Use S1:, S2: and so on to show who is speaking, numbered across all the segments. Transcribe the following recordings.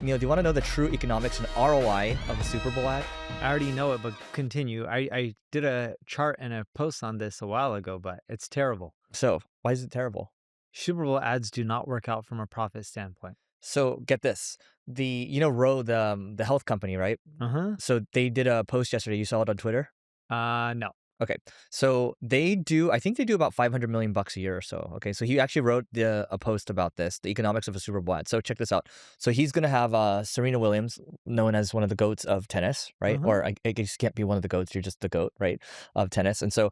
S1: Neil, do you want to know the true economics and ROI of a Super Bowl ad?
S2: I already know it, but continue. I did a chart and a post on this a while ago, but it's terrible.
S1: So, why is it terrible?
S2: Super Bowl ads do not work out from a profit standpoint.
S1: So, get this. Ro, the health company, right?
S2: Uh-huh.
S1: So, they did a post yesterday. You saw it on Twitter?
S2: No.
S1: Okay. So, I think they do about 500 million bucks a year or so. Okay. So, he actually wrote a post about this, the economics of a Super Bowl ad. So, check this out. So, he's going to have Serena Williams, known as one of the GOATs of tennis, right?
S2: Uh-huh.
S1: Or I guess you can't be one of the GOATs. You're just the GOAT, right? Of tennis. And so,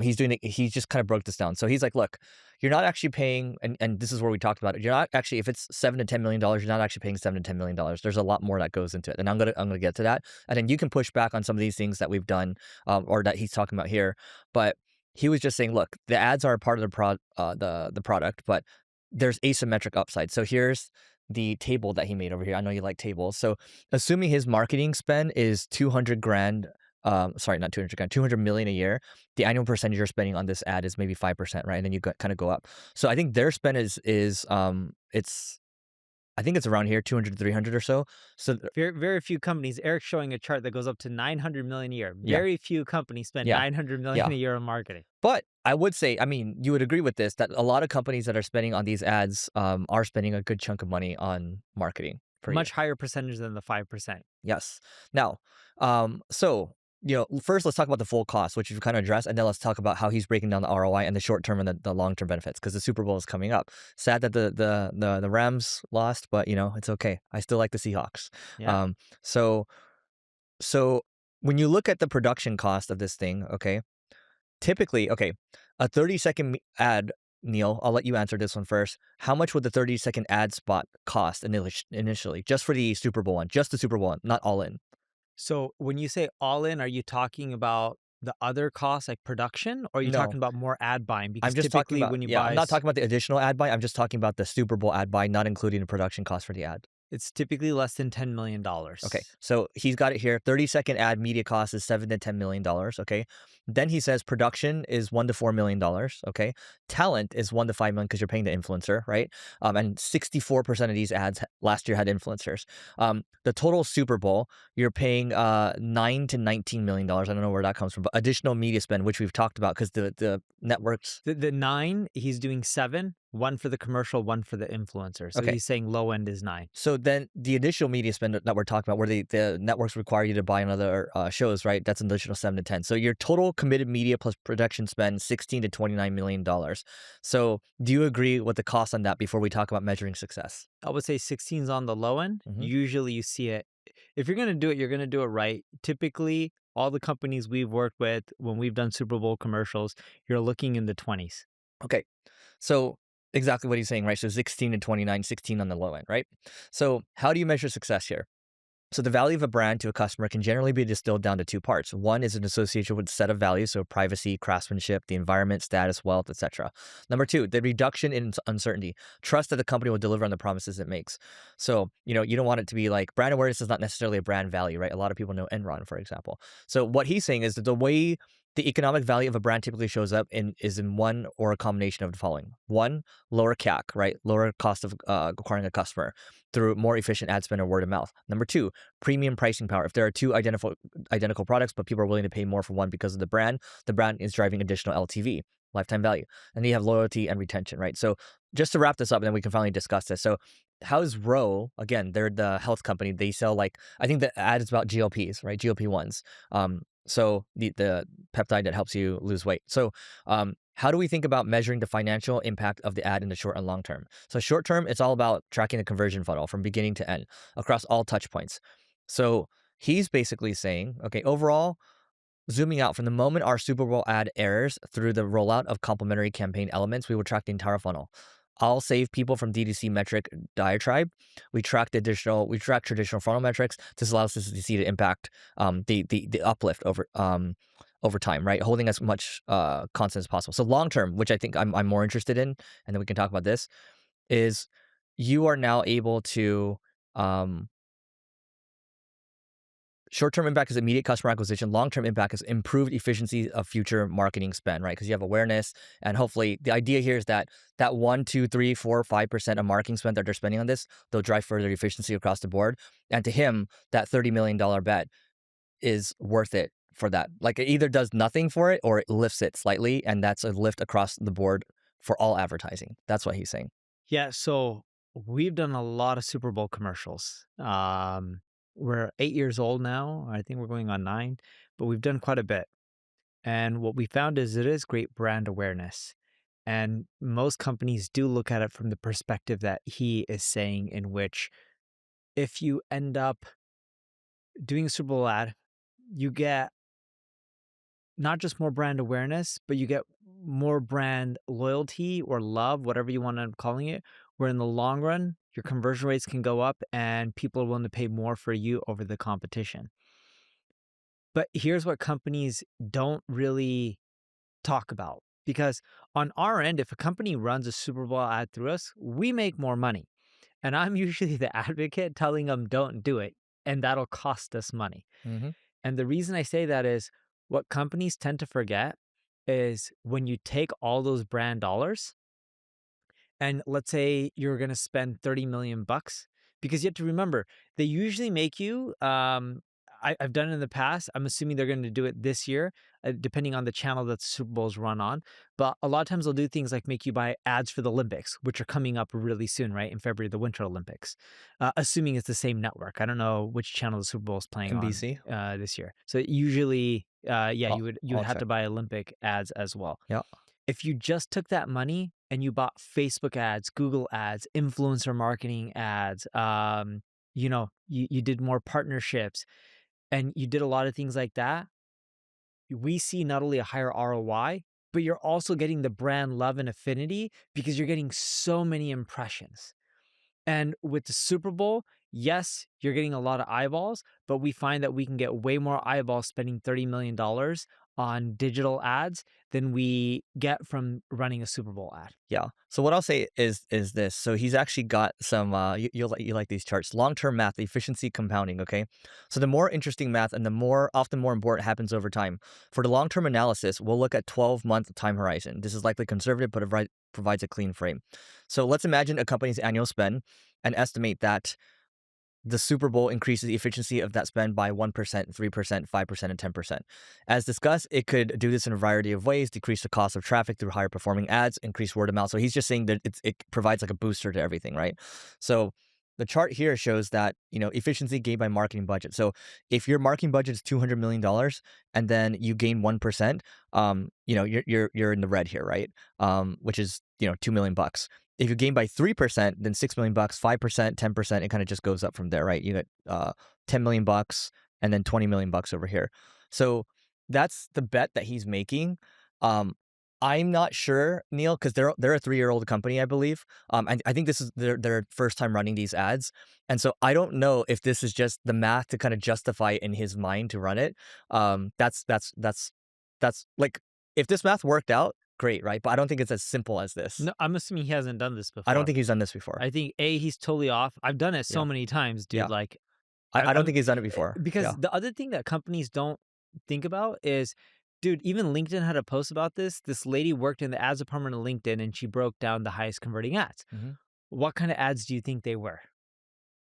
S1: he just kind of broke this down. So, he's like, look, you're not actually paying, and this is where we talked about it. You're not actually, if it's $7 to $10 million, you're not actually paying $7 to $10 million. There's a lot more that goes into it. And I'm gonna get to that. And then you can push back on some of these things that we've done, or that he's talking about here. But he was just saying, look, the ads are a part of the product, but there's asymmetric upside. So here's the table that he made over here. I know you like tables. So assuming his marketing spend is 200 grand, sorry, not 200 grand, 200 million a year, the annual percentage you're spending on this ad is maybe 5%, right? And then you kind of go up. So I think their spend I think it's around here, 200 to 300 or so. So
S2: Very few companies. Eric's showing a chart that goes up to 900 million a year.
S1: yeah,
S2: Very few companies spend
S1: yeah,
S2: 900 million
S1: yeah.
S2: a year on marketing.
S1: But I would say, I mean, you would agree with this, that a lot of companies that are spending on these ads are spending a good chunk of money on marketing per year.
S2: Much higher percentage than the 5%.
S1: Yes. Now, first let's talk about the full cost, which you've kind of addressed, and then let's talk about how he's breaking down the ROI and the short term and the long term benefits, because the Super Bowl is coming up. Sad that the Rams lost, but it's okay. I still like the Seahawks.
S2: Yeah.
S1: So so when you look at the production cost of this thing, okay, typically, okay, a 30-second ad. Neil, I'll let you answer this one first. How much would the 30-second ad spot cost initially, just for the Super Bowl one, just the Super Bowl one, not all in?
S2: So when you say all in, are you talking about the other costs like production, or are you
S1: No,
S2: talking about more ad buying? Because
S1: I'm just talking
S2: typically
S1: about,
S2: when you
S1: yeah, I'm
S2: buy,
S1: not talking about the additional ad buy. I'm just talking about the Super Bowl ad buy, not including the production cost for the ad.
S2: it's typically less than $10 million.
S1: Okay, so he's got it here. 30-second ad media cost is $7 to $10 million. Okay, then he says production is $1 to $4 million. Okay, talent is $1 to $5 million because you're paying the influencer, right? And 64% of these ads last year had influencers. The total Super Bowl, you're paying $9 to $19 million. I don't know where that comes from, but additional media spend, which we've talked about, because the networks.
S2: The 9, he's doing 7, 1 for the commercial, 1 for the influencer. So
S1: Okay.
S2: he's saying low end is 9.
S1: So then the additional media spend that we're talking about, where the networks require you to buy on other shows, right? That's an additional 7 to 10. So your total committed media plus production spend, $16 to $29 million. So do you agree with the cost on that before we talk about measuring success?
S2: I would say 16 is on the low end.
S1: Mhm.
S2: Usually you see it. If you're going to do it, you're going to do it right. Typically, all the companies we've worked with, when we've done Super Bowl commercials, you're looking in the 20s.
S1: Okay. So exactly what he's saying, right? So 16 to 29, 16 on the low end, right? So how do you measure success here? So the value of a brand to a customer can generally be distilled down to 2 parts. One is an association with a set of values, so privacy, craftsmanship, the environment, status, wealth, etc. Number 2, the reduction in uncertainty. Trust that the company will deliver on the promises it makes. So, you don't want it to be like, brand awareness is not necessarily a brand value, right? A lot of people know Enron, for example. So what he's saying is that the way the economic value of a brand typically shows up is in one or a combination of the following. 1, lower CAC, right? Lower cost of acquiring a customer through more efficient ad spend or word of mouth. Number 2, premium pricing power. If there are 2 identical products, but people are willing to pay more for one because of the brand is driving additional LTV, lifetime value. And then you have loyalty and retention, right? So just to wrap this up, and then we can finally discuss this. So how's Ro, again, they're the health company. They sell, like, I think the ad is about GLPs, right? GLP-1s. So the peptide that helps you lose weight. So how do we think about measuring the financial impact of the ad in the short and long term? So short term, it's all about tracking the conversion funnel from beginning to end across all touch points. So he's basically saying, okay, overall, zooming out from the moment our Super Bowl ad airs through the rollout of complementary campaign elements, we will track the entire funnel. I'll save people from DTC metric diatribe. We track traditional funnel metrics. This allows us to see the impact, the uplift over time, right? Holding as much constant as possible. So long term, which I think I'm more interested in, and then we can talk about this, is you are now able to Short-term impact is immediate customer acquisition. Long-term impact is improved efficiency of future marketing spend, right? Because you have awareness, and hopefully the idea here is that that 1, 2, 3, 4, 5% of marketing spend that they're spending on this, they'll drive further efficiency across the board. And to him, that $30 million bet is worth it for that. Like it either does nothing for it or it lifts it slightly, and that's a lift across the board for all advertising. That's what he's saying.
S2: Yeah, so we've done a lot of Super Bowl commercials. We're 8 years old now. I think we're going on 9, but we've done quite a bit. And what we found is it is great brand awareness. And most companies do look at it from the perspective that he is saying, in which if you end up doing a Super Bowl ad, you get not just more brand awareness, but you get more brand loyalty or love, whatever you want to end up calling it, where in the long run, your conversion rates can go up and people are willing to pay more for you over the competition. But here's what companies don't really talk about. Because on our end, if a company runs a Super Bowl ad through us, we make more money. And I'm usually the advocate telling them don't do it, and that'll cost us money.
S1: Mm-hmm.
S2: And the reason I say that is what companies tend to forget is when you take all those brand dollars and let's say you're going to spend 30 million bucks, because you have to remember they usually make you I've done it in the past. I'm assuming they're going to do it this year, depending on the channel that the Super Bowl's run on. But a lot of times they'll do things like make you buy ads for the Olympics, which are coming up really soon, right? In February, the Winter Olympics, assuming it's the same network. I don't know which channel the Super Bowl is playing on
S1: NBC.
S2: this year. So usually, yeah, you would
S1: I'll
S2: have to
S1: check.
S2: buy Olympic ads as well.
S1: Yeah.
S2: If you just took that money and you bought Facebook ads, Google ads, influencer marketing ads, you did more partnerships and you did a lot of things like that, we see not only a higher ROI, but you're also getting the brand love and affinity because you're getting so many impressions. And with the Super Bowl, yes, you're getting a lot of eyeballs, but we find that we can get way more eyeballs spending $30 million on digital ads than we get from running a Super Bowl ad.
S1: Yeah. So what I'll say is this. So he's actually got some you like these charts. Long-term math, efficiency compounding, okay? So the more interesting math and the more often more important happens over time. For the long-term analysis, we'll look at 12-month time horizon. This is likely conservative, but it provides a clean frame. So let's imagine a company's annual spend and estimate that the Super Bowl increases the efficiency of that spend by 1%, 3%, 5%, and 10%. As discussed, it could do this in a variety of ways, decrease the cost of traffic through higher performing ads, increase word of mouth. So he's just saying that it provides like a booster to everything, right? So the chart here shows that, efficiency gained by marketing budget. So if your marketing budget is $200 million and then you gain 1%, you're in the red here, right? Which is, $2 million bucks. If you gain by 3%, then $6 million bucks, 5%, 10%, it kind of just goes up from there, right? You get 10 million bucks and then 20 million bucks over here. So that's the bet that he's making. I'm not sure, Neil, because they're a 3-year-old company, I believe. I think this is their first time running these ads, and so I don't know if this is just the math to kind of justify in his mind to run it. That's like if this math worked out, great, right? But I don't think it's as simple as this.
S2: No, I'm assuming he hasn't done this
S1: I don't
S2: before.
S1: think he's done this before.
S2: I think he's totally off. I've done it so
S1: Yeah.
S2: many times, dude.
S1: Yeah.
S2: Like,
S1: I don't
S2: I'm
S1: think he's done it before.
S2: because
S1: Yeah.
S2: the other thing that companies don't think about is, dude, even LinkedIn had a post about this. This lady worked in the ads department of LinkedIn and she broke down the highest converting ads.
S1: Mhm.
S2: What kind of ads do you think they were?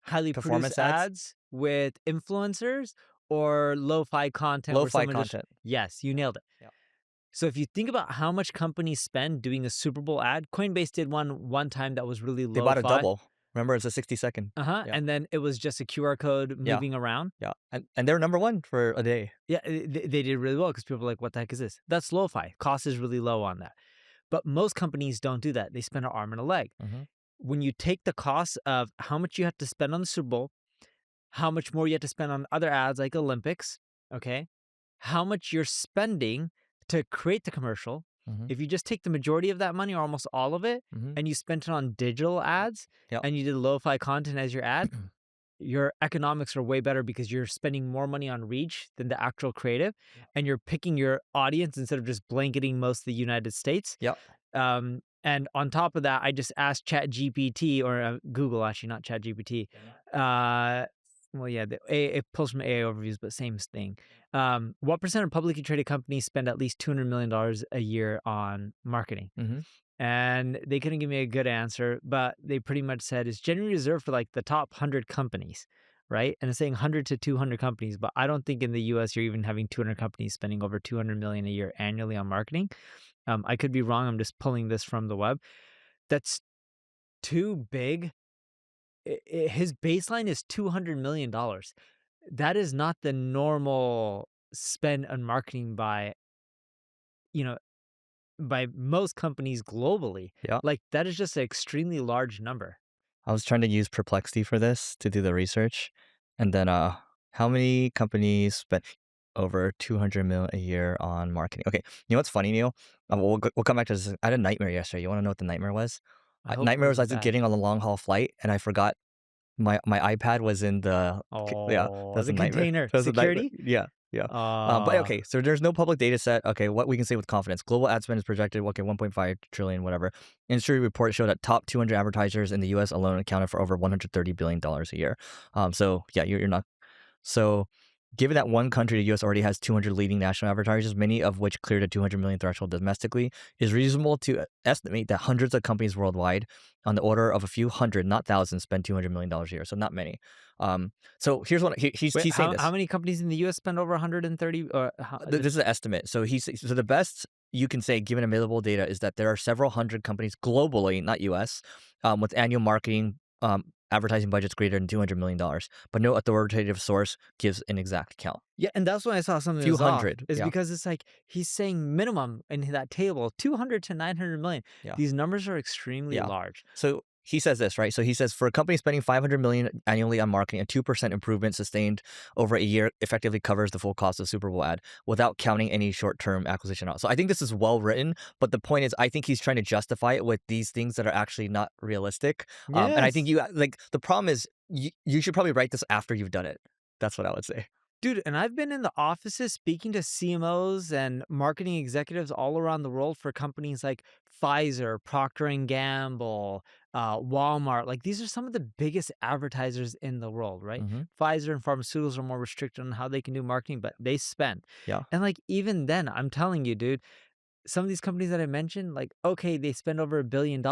S2: Highly produced
S1: Performance ads,
S2: ads with influencers or lo-fi content where
S1: lo-fi
S2: someone just,
S1: content.
S2: yes, you nailed it.
S1: Yeah.
S2: So if you think about how much companies spend doing a Super Bowl ad, Coinbase did one time that was really
S1: They bought a
S2: lo-fi.
S1: double. Remember, it's a 60-second.
S2: Uh-huh.
S1: Yeah.
S2: And then it was just a QR code
S1: Yeah.
S2: moving around.
S1: Yeah. And they're number one for a day.
S2: Yeah, they did really well because people were like, what the heck is this? That's lo-fi. Cost is really low on that. But most companies don't do that. They spend an arm and a leg.
S1: Mhm.
S2: When you take the cost of how much you have to spend on the Super Bowl, how much more you have to spend on other ads like Olympics, okay? How much you're spending to create the commercial.
S1: Mhm.
S2: If you just take the majority of that money or almost all of it
S1: Mhm.
S2: and you spent it on digital ads
S1: Yep.
S2: and you did lo-fi content as your ad, your economics are way better because you're spending more money on reach than the actual creative,
S1: Yeah.
S2: and you're picking your audience instead of just blanketing most of the United States.
S1: Yep.
S2: And on top of that, I just asked ChatGPT or Google, actually, not ChatGPT. Well, yeah, it pulls from AI overviews, but same thing. What percent of publicly traded companies spend at least $200 million a year on marketing?
S1: Mhm.
S2: And they couldn't give me a good answer, but they pretty much said it's generally reserved for like the top 100 companies, right? And it's saying 100 to 200 companies, but I don't think in the US you're even having 200 companies spending over 200 million a year annually on marketing. I could be wrong. I'm just pulling this from the web. That's too big. His baseline is $200 million. That is not the normal spend on marketing you know, by most companies globally.
S1: Yeah.
S2: Like that is just an extremely large number.
S1: I was trying to use Perplexity for this to do the research, and then, how many companies spend over 200 mil a year on marketing? Okay, you know what's funny, Neil? We'll come back to this. I had a nightmare yesterday. You wanna know what the nightmare was?
S2: I hope it
S1: Nightmare was I
S2: wasn't
S1: was
S2: bad.
S1: getting on a long haul flight, and I forgot my iPad was in the yeah,
S2: Oh,
S1: that's a
S2: the
S1: nightmare.
S2: container
S1: That's a nightmare.
S2: security?
S1: Yeah, yeah. But
S2: Uh,
S1: okay, so there's no public data set. Okay, what we can say with confidence. Global ad spend is projected, okay, 1.5 trillion, whatever. Industry reports show that top 200 advertisers in the US alone accounted for over $130 billion a year. So yeah, you're not so, given that one country, the US, already has 200 leading national advertisers, many of which cleared a 200 million threshold domestically, it is reasonable to estimate that hundreds of companies worldwide, on the order of a few hundred, not thousands, spend $200 million a year. So, not many. Um, so, here's what
S2: wait,
S1: he's saying
S2: how
S1: this.
S2: many companies in the US spend over 130 or how,
S1: This
S2: just
S1: is an estimate. So the best you can say, given available data, is that there are several hundred companies globally, not US, with annual marketing advertising budgets greater than $200 million, but no authoritative source gives an exact count.
S2: yeah, and that's when I saw something
S1: Few
S2: was off,
S1: hundred,
S2: is
S1: yeah,
S2: because it's like he's saying minimum in that table 200 to 900 million.
S1: yeah.
S2: These numbers are extremely
S1: Yeah.
S2: large.
S1: So he says this, right? So he says for a company spending 500 million annually on marketing, a 2% improvement sustained over a year effectively covers the full cost of Super Bowl ad without counting any short-term acquisition out. So I think this is well written, but the point is I think he's trying to justify it with these things that are actually not realistic. And I think
S2: Yes.
S1: you like the problem is you should probably write this after you've done it. That's what I would say.
S2: Dude, and I've been in the offices speaking to CMOs and marketing executives all around the world for companies like Pfizer, Procter and Gamble, Walmart. Like these are some of the biggest advertisers in the world, right?
S1: Hmm.
S2: Pfizer and pharmaceuticals are more restricted on how they can do marketing, but they spend.
S1: Yeah.
S2: And like even then, I'm telling you, dude, some of these companies that I mentioned, like, okay, they spend over $1 billion.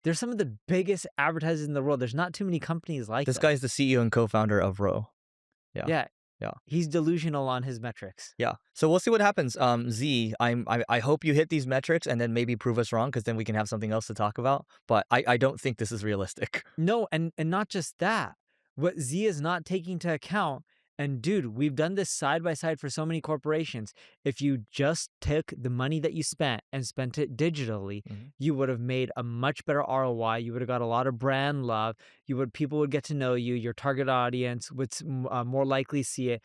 S2: They're some of the biggest advertisers in the world. There's not too many companies like
S1: This
S2: them.
S1: guy's the CEO and co-founder of Row. Yeah.
S2: Yeah,
S1: Yeah.
S2: he's delusional on his metrics.
S1: Yeah. So we'll see what happens. I hope you hit these metrics and then maybe prove us wrong because then we can have something else to talk about. But I don't think this is realistic.
S2: No, and not just that. What Z is not taking into account, and dude, we've done this side by side for so many corporations. If you just took the money that you spent and spent it digitally,
S1: Mhm.
S2: you would have made a much better ROI. You would have got a lot of brand love. People would get to know you. Your target audience would more likely see it,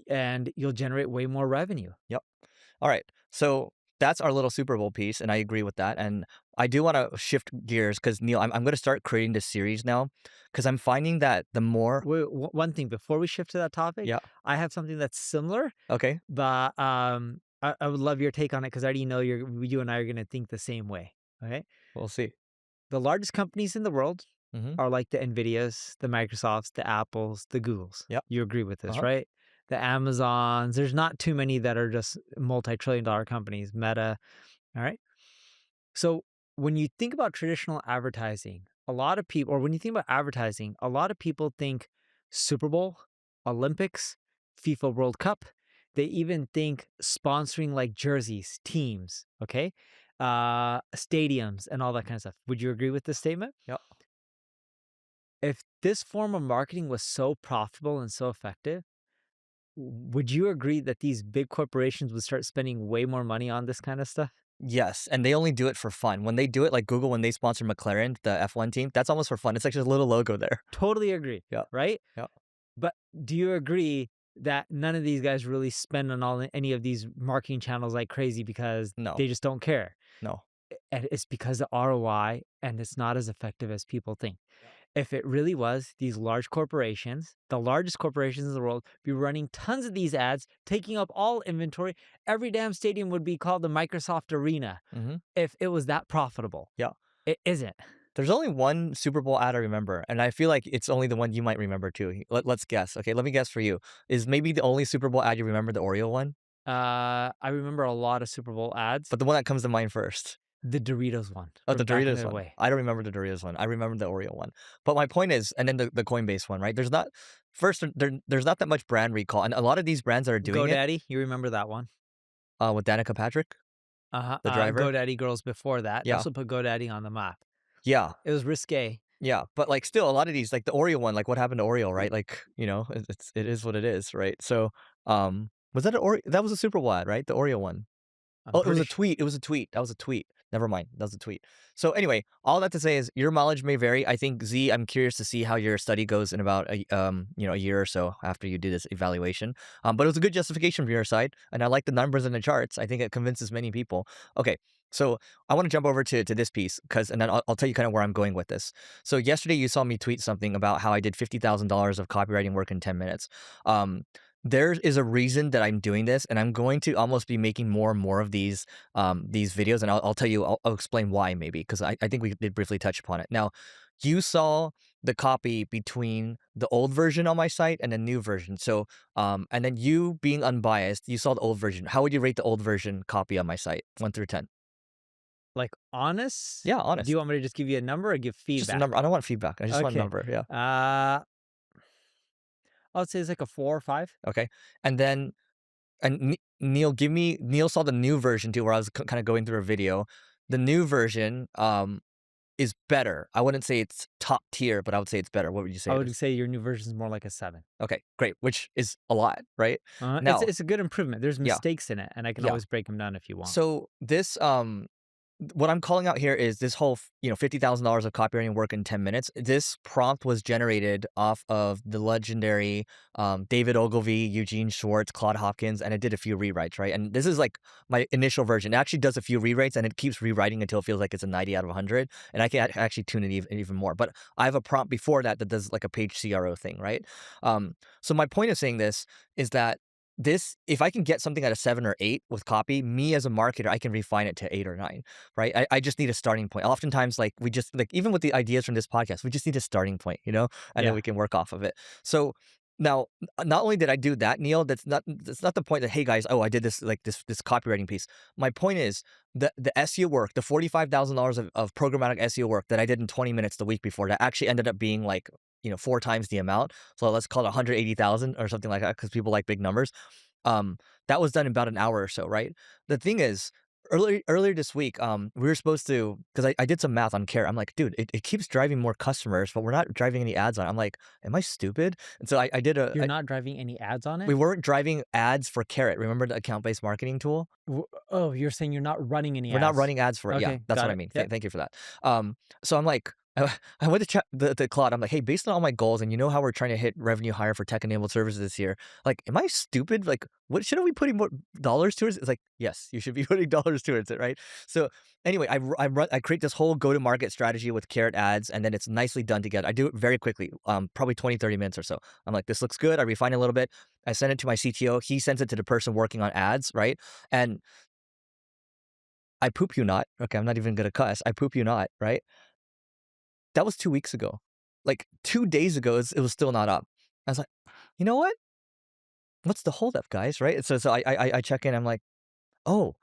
S2: and you'll generate way more revenue.
S1: Yep. All right. So that's our little Super Bowl piece, and I agree with that. And I do want to shift gears because Neil, I'm going to start creating this series now because I'm finding that the more,
S2: Wait, one thing before we shift to that topic,
S1: yeah,
S2: I have something that's similar.
S1: okay,
S2: But, I would love your take on it because I already know you and I are gonna think the same way, okay?
S1: we'll see.
S2: The largest companies in the world
S1: Hmm.
S2: are like the NVIDIAs, the Microsofts, the Apples, the Googles.
S1: Yep.
S2: You agree with
S1: Uh
S2: this,
S1: huh.
S2: right? The Amazons, there's not too many that are just multi-trillion dollar companies, Meta, alright? So, when you think about traditional advertising, a lot of people or when you think about advertising, a lot of people think Super Bowl, Olympics, FIFA World Cup. They even think sponsoring like jerseys, teams, okay? Stadiums and all that kind of stuff. Would you agree with this statement?
S1: Yep.
S2: If this form of marketing was so profitable and so effective, would you agree that these big corporations would start spending way more money on this kind of stuff?
S1: Yes, and they only do it for fun. When they do it, like Google, when they sponsor McLaren, the F1 team, that's almost for fun. It's like just a little logo there.
S2: Totally agree,
S1: Yeah.
S2: right?
S1: Yeah.
S2: But do you agree that none of these guys really spend on any of these marketing channels like crazy because
S1: No.
S2: they just don't care?
S1: No.
S2: And it's because the ROI and it's not as effective as people think. If it really was, these large corporations, the largest corporations in the world, be running tons of these ads, taking up all inventory. Every damn stadium would be called the Microsoft Arena
S1: Hmm.
S2: if it was that profitable.
S1: Yeah.
S2: It isn't.
S1: There's only one Super Bowl ad I remember, and I feel like it's only the one you might remember too. Let's guess. Okay, let me guess for you. Is maybe the only Super Bowl ad you remember the Oreo one?
S2: I remember a lot of Super Bowl ads.
S1: But the one that comes to mind first.
S2: The Doritos one
S1: Oh, the
S2: from back in
S1: Doritos
S2: the
S1: one.
S2: way.
S1: I don't remember the Doritos one. I remember the Oreo one. But my point is, and then the Coinbase one, right? There's not first there's not that much brand recall, and a lot of these brands that are doing it,
S2: GoDaddy, you remember that one?
S1: with Danica Patrick,
S2: Uh-huh,
S1: the driver.
S2: GoDaddy girls before that. They
S1: Yeah,
S2: also put GoDaddy on the map.
S1: yeah,
S2: It was risque.
S1: yeah. But like, still, a lot of these, like the Oreo one, like what happened to Oreo, right? Like, it is what it is, right? So, was that an Oreo? That was a Super Bowl ad, right? The Oreo one.
S2: I'm
S1: Oh, it was
S2: pretty
S1: a
S2: sure.
S1: tweet. It was a tweet. That was a tweet. Never mind. That was a tweet. So anyway, all that to say is your mileage may vary. I think Z, I'm curious to see how your study goes in about a year or so after you do this evaluation. But it was a good justification from your side, and I like the numbers and the charts. I think it convinces many people. Okay, so I want to jump over to this piece and then I'll tell you kind of where I'm going with this. So yesterday you saw me tweet something about how I did $50,000 of copywriting work in 10 minutes. Um, there is a reason that I'm doing this, and I'm going to almost be making more and more of these videos, and I'll tell you, I'll explain why maybe, because I think we did briefly touch upon it. Now, you saw the copy between the old version on my site and the new version. So, and then you being unbiased, you saw the old version. How would you rate the old version copy on my site, 1 through 10?
S2: Like, honest?
S1: Yeah,
S2: Do you
S1: honest.
S2: want me to just give you a number or give
S1: Just a
S2: feedback?
S1: number. I don't want feedback. I just want a
S2: Okay.
S1: number. Yeah.
S2: I would say it's like a 4 or 5.
S1: Okay. And then Neil, Neil saw the new version too, where I was kind of going through a video. The new version is better. I wouldn't say it's top tier, but I would say it's better. What would you say
S2: I
S1: it
S2: would
S1: is?
S2: say your new version is more like a 7.
S1: Okay, great, which is a lot, right?
S2: It's
S1: Now,
S2: it's a good improvement. There's
S1: yeah,
S2: mistakes in it, and I can
S1: yeah.
S2: always break them down if you want.
S1: So this what I'm calling out here is this whole, $50,000 of copywriting work in 10 minutes. This prompt was generated off of the legendary David Ogilvy, Eugene Schwartz, Claude Hopkins, and it did a few rewrites, right? And this is like my initial version. It actually does a few rewrites, and it keeps rewriting until it feels like it's a 90 out of 100. And I can actually tune it even more. But I have a prompt before that that does like a page CRO thing, right? So my point of saying this is that if I can get something at a 7 or 8 with copy, me as a marketer, I can refine it to 8 or 9, right? I just need a starting point. Oftentimes, like we just like even with the ideas from this podcast, we just need a starting point, and then
S2: Yeah.
S1: we can work off of it. So now, not only did I do that, Neil, that's not the point that, hey guys, oh, I did this like this copywriting piece. My point is the SEO work, the $45,000 of programmatic SEO work that I did in 20 minutes the week before, that actually ended up being like 4 times the amount. So let's call it 180,000 or something like that, because people like big numbers. That was done in about an hour or so, right? The thing is, earlier this week, we were supposed to, because I did some math on Carrot. I'm like, dude, it keeps driving more customers, but we're not driving any ads on it. I'm like, am I stupid? And so
S2: You're not driving any ads on
S1: we
S2: it?
S1: weren't driving ads for Carrot. Remember the account-based marketing tool?
S2: Oh, you're saying you're not running any
S1: We're not
S2: ads.
S1: running ads for it. Yeah,
S2: Okay,
S1: that's
S2: got
S1: what I
S2: it.
S1: mean.
S2: Yep.
S1: Thank you for that. So I'm like, I went to chat the Claude. I'm like, hey, based on all my goals, and how we're trying to hit revenue higher for tech-enabled services this year, like, am I stupid? Like, what shouldn't we putting more dollars towards? It's like, yes, you should be putting dollars towards it, right? So anyway, I create this whole go-to-market strategy with Carrot ads, and then it's nicely done together. I do it very quickly, probably 20, 30 minutes or so. I'm like, this looks good. I refine it a little bit. I send it to my CTO. He sends it to the person working on ads, right? And I poop you not. Okay, I'm not even gonna cuss. I poop you not, right? That was 2 weeks ago. Like 2 days ago, it was still not up. I was like, you know what? What's the holdup, guys? Right? So I check in. I'm like, oh,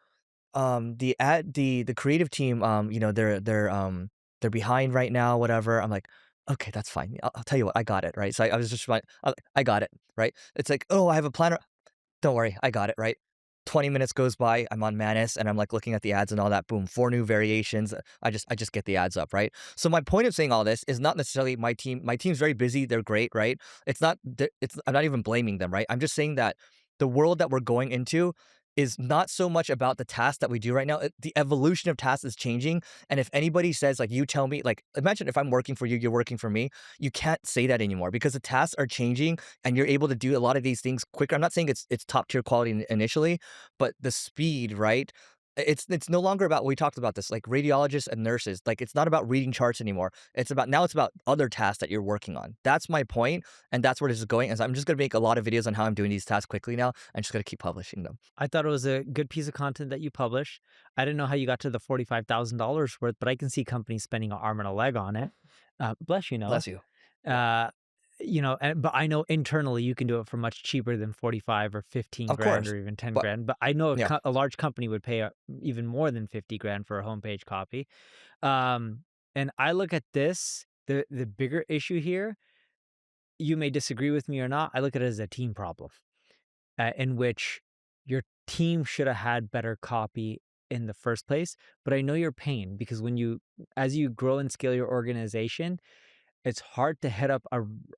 S1: the creative team, they're behind right now. Whatever. I'm like, okay, that's fine. I'll tell you what, I got it. Right? So I was just like, I got it. Right? It's like, oh, I have a planner. Don't worry, I got it, right? 20 minutes goes by, I'm on Manus, and I'm, like, looking at the ads and all that, boom, 4 new variations, I just get the ads up, right? So my point of saying all this is not necessarily my team. My team's very busy, they're great, right? It's not I'm not even blaming them, right? I'm just saying that the world that we're going into is not so much about the task that we do right now. The evolution of tasks is changing, and if anybody says, like, you tell me, like, imagine if I'm working for you, you're working for me, you can't say that anymore because the tasks are changing and you're able to do a lot of these things quicker. I'm not saying it's top tier quality initially, but the speed, right? It's no longer about we talked about this, like, radiologists and nurses, like, it's not about reading charts anymore. It's about other tasks that you're working on. That's my point, and that's where this is going, and so I'm just gonna make a lot of videos on how I'm doing these tasks quickly now. I'm just gonna keep publishing them.
S2: I thought it was a good piece of content that you publish. I didn't know how you got to the $45,000 worth, but I can see companies spending an arm and a leg on it. Bless you, Noah.
S1: Bless you. Yeah.
S2: Uh, but I know internally you can do it for much cheaper than 45 or 15
S1: Of
S2: grand
S1: course,
S2: or even 10
S1: but
S2: grand. But I know
S1: yeah.
S2: a large company would pay even more than 50 grand for a homepage copy. And I look at this, the bigger issue here, you may disagree with me or not. I look at it as a team problem, in which your team should have had better copy in the first place. But I know your pain because as you grow and scale your organization, it's hard to hit up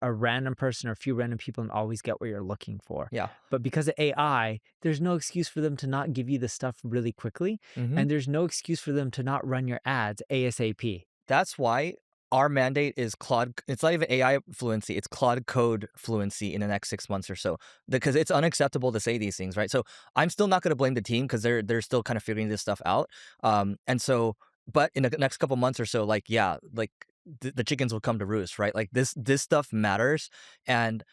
S2: a random person or a few random people and always get what you're looking for.
S1: Yeah.
S2: But because of AI, there's no excuse for them to not give you the stuff really quickly.
S1: Mhm.
S2: And there's no excuse for them to not run your ads ASAP.
S1: That's why our mandate is Claude. It's not even AI fluency, it's Claude code fluency in the next 6 months or so, because it's unacceptable to say these things, right? So, I'm still not gonna blame the team because they're still kind of figuring this stuff out, and so but in the next couple months or so, like, yeah, like, the chickens will come to roost, right? Like, this stuff matters, and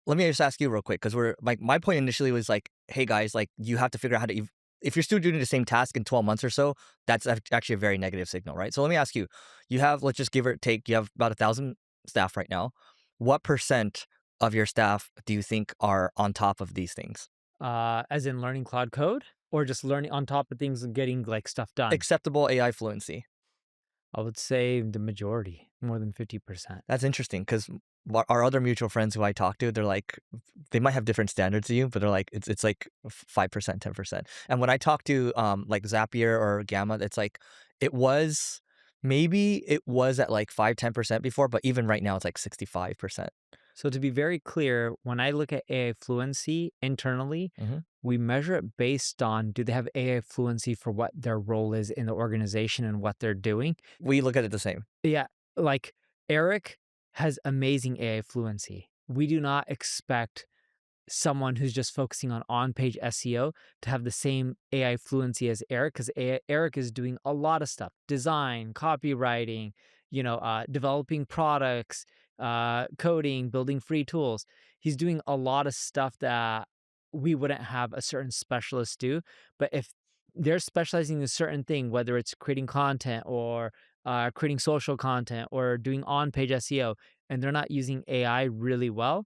S1: let me just ask you real quick, because we're like my point initially was like, hey guys, like you have to figure out how to if you're still doing the same task in 12 months or so, that's actually a very negative signal, right? So let me ask you, you have, let's just give or take, you have about 1,000 staff right now. What percent of your staff do you think are on top of these things?
S2: As in learning cloud code or just learning on top of things and getting like stuff done.
S1: Acceptable AI fluency.
S2: I would say the majority, more than 50%.
S1: That's interesting because our other mutual friends who I talk to, they're like, they might have different standards to you, but they're like, it's like 5%, 10%. And when I talk to like Zapier or Gamma, it's like, it was, maybe it was at like 5, 10% before, but even right now it's like 65%.
S2: So to be very clear, when I look at AI fluency internally,
S1: Hmm.
S2: we measure it based on do they have AI fluency for what their role is in the organization and what they're doing.
S1: We look at it the same.
S2: Yeah, like Eric has amazing AI fluency. We do not expect someone who's just focusing on on-page SEO to have the same AI fluency as Eric, because Eric is doing a lot of stuff: design, copywriting, developing products, coding, building free tools. He's doing a lot of stuff that we wouldn't have a certain specialist do. But if they're specializing in a certain thing, whether it's creating content or creating social content or doing on-page SEO, and they're not using AI really well,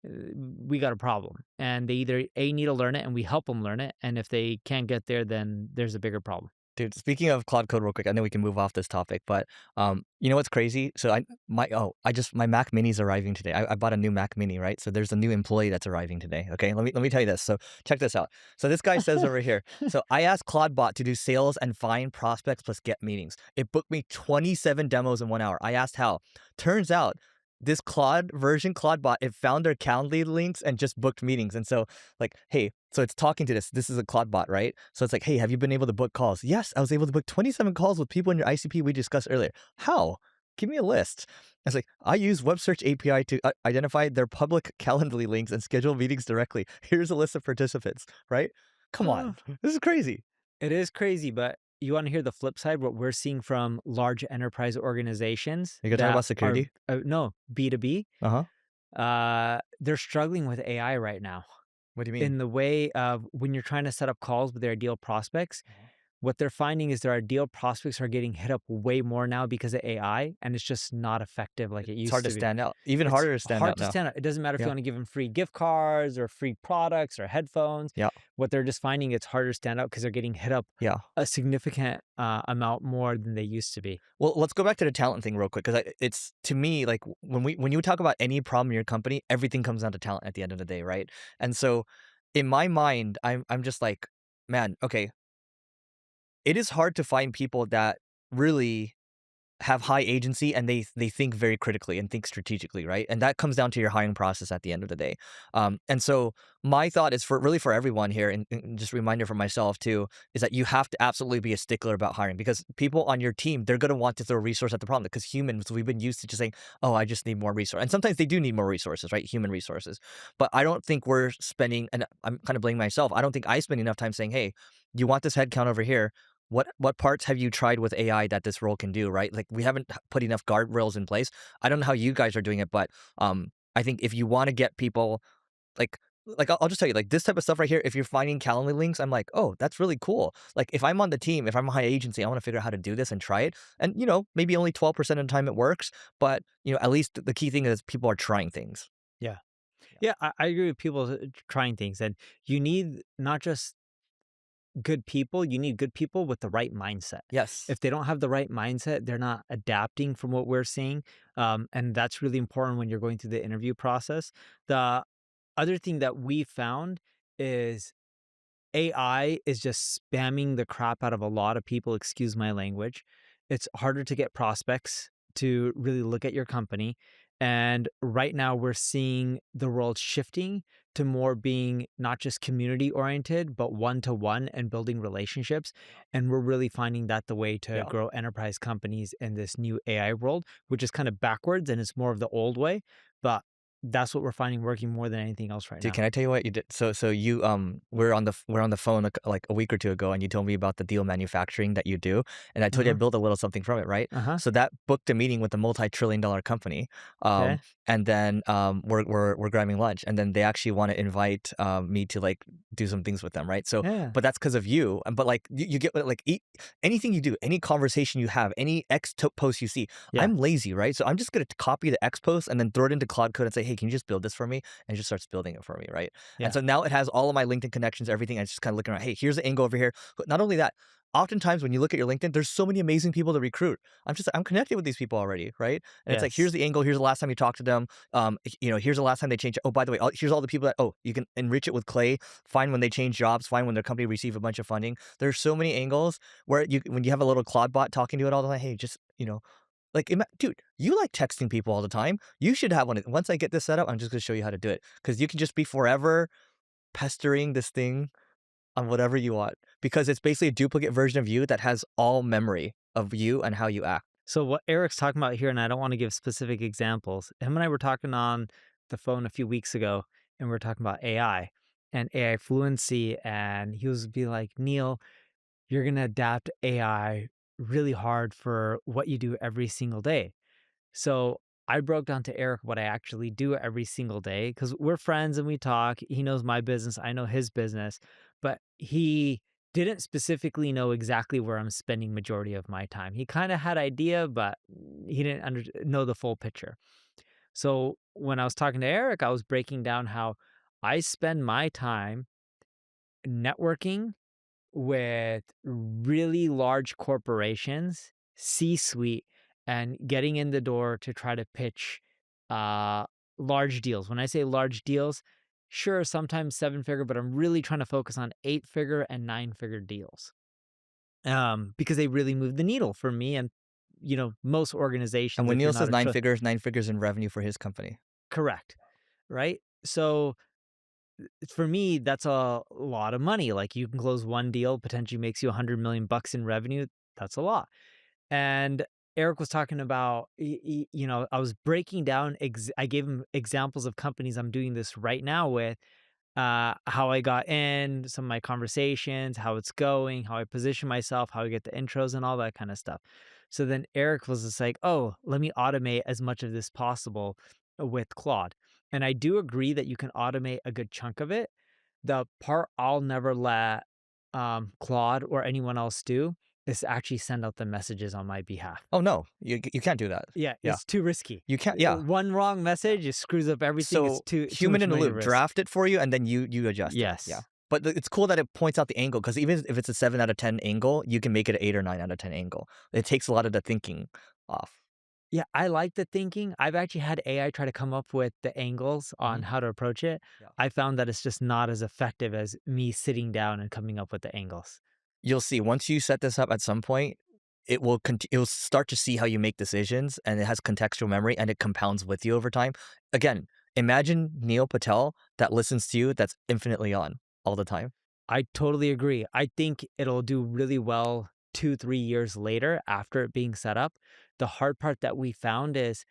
S2: we got a problem. And they either need to learn it and we help them learn it, and if they can't get there, then there's a bigger problem.
S1: Dude, speaking of Cloud Code real quick, I know we can move off this topic, but you know what's crazy? So my Mac Mini's arriving today. I bought a new Mac Mini, right? So there's a new employee that's arriving today. Okay, let me tell you this. So check this out. So this guy says over here. So I asked Claudebot to do sales and find prospects plus get meetings. It booked me 27 demos in 1 hour. I asked how. Turns out this Claudebot, it found their Calendly links and just booked meetings. And so like, hey, so it's talking to this. This is a Claudebot, right? So it's like, hey, have you been able to book calls? Yes, I was able to book 27 calls with people in your ICP we discussed earlier. How? Give me a list. I was like, I use web search API to identify their public Calendly links and schedule meetings directly. Here's a list of participants, right? Come
S2: Oh,
S1: on. This is crazy.
S2: it is crazy, but you want to hear the flip side? What we're seeing from large enterprise organizations
S1: You gonna talk
S2: that
S1: about
S2: are
S1: security?
S2: no B2B,
S1: Uh-huh.
S2: they're struggling with AI right now
S1: What do you mean?
S2: in the way of when you're trying to set up calls with their ideal prospects. What they're finding is their ideal prospects are getting hit up way more now because of AI, and it's just not effective like it
S1: It's hard
S2: used
S1: to
S2: to be.
S1: stand out. Even
S2: It's
S1: harder to stand
S2: hard
S1: out
S2: to
S1: now.
S2: stand out. It doesn't matter if you
S1: Yeah.
S2: wanna give them free gift cards or free products or headphones.
S1: Yeah.
S2: What they're just finding, it's harder to stand out because 'cause they're getting hit up
S1: Yeah.
S2: a significant, amount more than they used to be.
S1: Well, let's go back to the talent thing real quick because it's to me like when you talk about any problem in your company, everything comes down to talent at the end of the day, right? And so, in my mind, I'm just like, man, okay, it is hard to find people that really have high agency and they think very critically and think strategically, right? And that comes down to your hiring process at the end of the day. And so my thought is for everyone here, and just a reminder for myself too, is that you have to absolutely be a stickler about hiring because people on your team, they're going to want to throw resource at the problem because humans, we've been used to just saying, oh, I just need more resource. And sometimes they do need more resources, right? Human resources. But I don't think we're spending, and I'm kind of blaming myself. I don't think I spend enough time saying, hey, you want this headcount over here. What parts have you tried with AI that this role can do, right? Like we haven't put enough guardrails in place. I don't know how you guys are doing it, but I think if you want to get people like I'll just tell you, like, this type of stuff right here, if you're finding Calendly links, I'm like, "Oh, that's really cool." Like, if I'm on the team, if I'm a high agency, I wanna figure out how to do this and try it, and, maybe only 12% of the time it works, but, at least the key thing is people are trying things.
S2: Yeah.
S1: Yeah.
S2: Yeah, I agree with people trying things, and you need not just good people, you need good people with the right mindset.
S1: Yes.
S2: If they don't have the right mindset, they're not adapting from what we're seeing, and that's really important when you're going through the interview process. The other thing that we found is AI is just spamming the crap out of a lot of people, excuse my language. It's harder to get prospects to really look at your company. And right now, we're seeing the world shifting to more being not just community oriented, but one to one and building relationships.
S1: Yeah.
S2: And we're really finding that the way to
S1: Yeah.
S2: grow enterprise companies in this new AI world, which is kind of backwards and it's more of the old way. But that's what we're finding working more than anything else right
S1: Dude,
S2: now.
S1: can I tell you what you did? So you we're on the phone like a week or two ago, and you told me about the deal manufacturing that you do, and I
S2: Uh
S1: told you I
S2: huh.
S1: built a little something from it, right?
S2: Uh huh.
S1: So that booked a meeting with a multi-trillion-dollar company,
S2: Okay.
S1: and then we're grabbing lunch, and then they actually want to invite me to like do some things with them, right? So,
S2: Yeah.
S1: but that's because of you, but like you get like anything you do, any conversation you have, any post you see,
S2: Yeah.
S1: I'm lazy, right? So I'm just gonna copy the X post and then throw it into Cloud Code and say, hey, can you just build this for me? And it just starts building it for me, right? And
S2: Yeah.
S1: so now it has all of my LinkedIn connections, everything. And it's just kind of looking around. Hey, here's the angle over here. But not only that, oftentimes when you look at your LinkedIn, there's so many amazing people to recruit. I'm connected with these people already, right? And it's like, here's
S2: Yes.
S1: the angle. Here's the last time you talked to them. Here's the last time they changed. Oh, by the way, here's all the people that. Oh, you can enrich it with Clay. Find when they change jobs. Find when their company receive a bunch of funding. There's so many angles where when you have a little Claude bot talking to it all the time. Hey, just like, dude, you like texting people all the time. You should have one. Once I get this set up, I'm just gonna show you how to do it because you can just be forever pestering this thing on whatever you want because it's basically a duplicate version of you that has all memory of you and how you act.
S2: So what Eric's talking about here, and I don't want to give specific examples. Him and I were talking on the phone a few weeks ago, and we are talking about AI and AI fluency, and he was be like, "Neil, you're gonna adapt AI really hard for what you do every single day." So I broke down to Eric what I actually do every single day because we're friends and we talk. He knows my business, I know his business, but he didn't specifically know exactly where I'm spending majority of my time. He kind of had idea, but he didn't know the full picture. So when I was talking to Eric, I was breaking down how I spend my time networking with really large corporations, C-suite, and getting in the door to try to pitch uh, large deals. When I say large deals, sure, sometimes seven figure, but I'm really trying to focus on eight figure and nine figure deals because they really move the needle for me and most
S1: And
S2: organizations.
S1: when
S2: If you're
S1: Neil
S2: not
S1: says
S2: a
S1: nine figures in revenue for his company.
S2: correct, right? So for me, that's a lot of money. Like you can close one deal, potentially makes you 100 million bucks in revenue. That's a lot. And Eric was talking about, I was breaking down, I gave him examples of companies I'm doing this right now with, how I got in, some of my conversations, how it's going, how I position myself, how I get the intros and all that kind of stuff. So then Eric was just like, oh, let me automate as much of this possible with Claude. And I do agree that you can automate a good chunk of it. The part I'll never let Claude or anyone else do is actually send out the messages on my behalf.
S1: Oh no, you can't do that.
S2: Yeah,
S1: Yeah,
S2: it's too risky.
S1: you can't. Yeah,
S2: One wrong
S1: yeah.
S2: message, it screws up everything. It's
S1: So
S2: too
S1: human
S2: much
S1: in the
S2: money to
S1: loop,
S2: risk.
S1: draft it for you, and then you adjust it. Yeah.
S2: Yes.
S1: But it's cool that it points out the angle because even if it's a 7 out of 10 angle, you can make it an 8 or 9 out of 10 angle. It takes a lot of the thinking off.
S2: Yeah, I like the thinking. I've actually had AI try to come up with the angles on
S1: Mhm.
S2: how to approach it.
S1: Yeah.
S2: I found that it's just not as effective as me sitting down and coming up with the angles.
S1: You'll see once you set this up at some point, it will start to see how you make decisions, and it has contextual memory, and it compounds with you over time. Again, imagine Neil Patel that listens to you that's infinitely on all the time.
S2: I totally agree. I think it'll do really well 2, 3 years later after it being set up. The hard part that we found is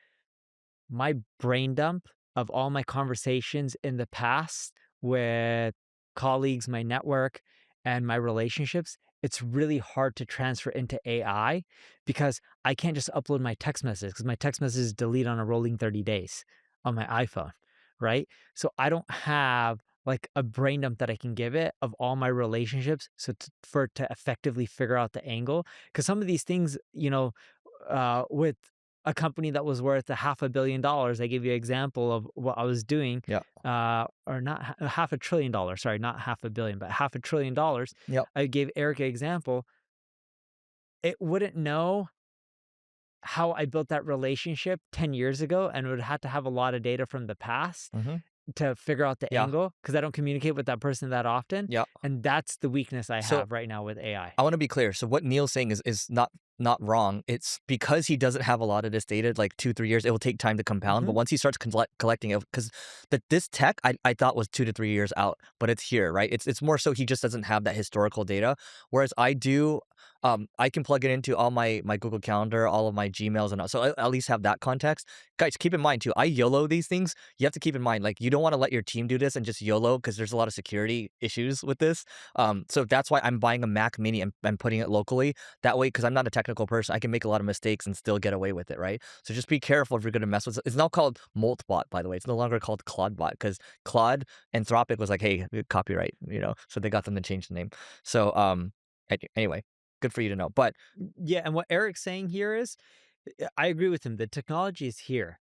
S2: my brain dump of all my conversations in the past with colleagues, my network, and my relationships, it's really hard to transfer into AI because I can't just upload my text message because my text messages delete on a rolling 30 days on my iPhone, right? So I don't have like a brain dump that I can give it of all my relationships for it to effectively figure out the angle. Because some of these things, with a company that was worth a half $500 million, I gave you an example of what I was doing,
S1: Yeah.
S2: or not half $1 trillion, sorry, not half a billion, but $500 billion.
S1: Yep.
S2: I gave Eric an example. It wouldn't know how I built that relationship 10 years ago, and it would have to have a lot of data from the past
S1: Mm-hmm.
S2: to figure out the
S1: Yeah.
S2: angle because I don't communicate with that person that often.
S1: Yeah.
S2: And that's the weakness I
S1: So
S2: have right now with AI.
S1: I want to be clear. So what Neil's saying is not wrong. It's because he doesn't have a lot of this data, like 2 3 years. It will take time to compound, but
S2: Mhm.
S1: once he starts collecting it, because this tech I thought was 2 to 3 years out, but it's here, right? It's more so he just doesn't have that historical data, whereas I do. I can plug it into all my Google Calendar, all of my Gmails, and all, so I at least have that context. Guys, keep in mind too. I YOLO these things. You have to keep in mind, like you don't want to let your team do this and just YOLO because there's a lot of security issues with this. So that's why I'm buying a Mac Mini and putting it locally. That way, because I'm not a technical person, I can make a lot of mistakes and still get away with it, right? So just be careful if you're going to mess with it. It's now called Moltbot, by the way. It's no longer called Claudebot because Claude Anthropic was like, hey, copyright, so they got them to change the name. So anyway, good for you to know. But
S2: Yeah, and what Eric's saying here is, I agree with him. The technology is here.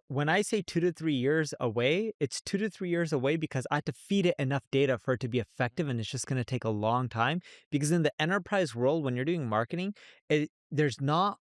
S2: When I say 2 to 3 years away, it's 2 to 3 years away because I have to feed it enough data for it to be effective, and it's just going to take a long time. Because in the enterprise world, when you're doing marketing, there's not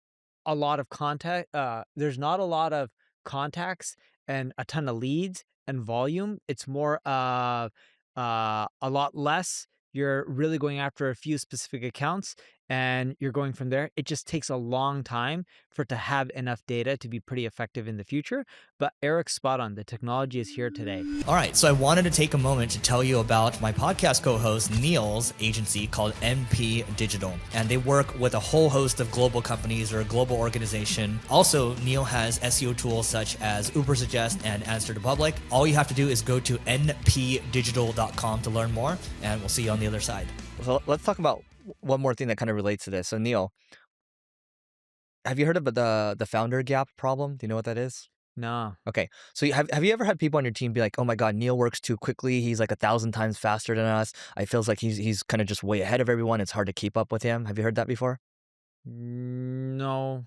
S2: a lot of contact. There's not a lot of contacts and a ton of leads and volume. It's more of a lot less. You're really going after a few specific accounts and you're going from there. It just takes a long time for it to have enough data to be pretty effective in the future. But Eric's spot on. The technology is here today.
S1: all right, so I wanted to take a moment to tell you about my podcast co-host Neil's agency called NP Digital, and they work with a whole host of global companies or a global organization. Also, Neil has SEO tools such as Ubersuggest and Answer to Public. All you have to do is go to npdigital.com to learn more, and we'll see you on the other side. So let's talk about one more thing that kind of relates to this. So Neil, have you heard of the founder gap problem? Do you know what that is?
S2: No.
S1: Okay. So have you ever had people on your team be like, "Oh my God, Neil works too quickly. He's like 1,000 times faster than us. I feels like he's kind of just way ahead of everyone. It's hard to keep up with him." Have you heard that before?
S2: No,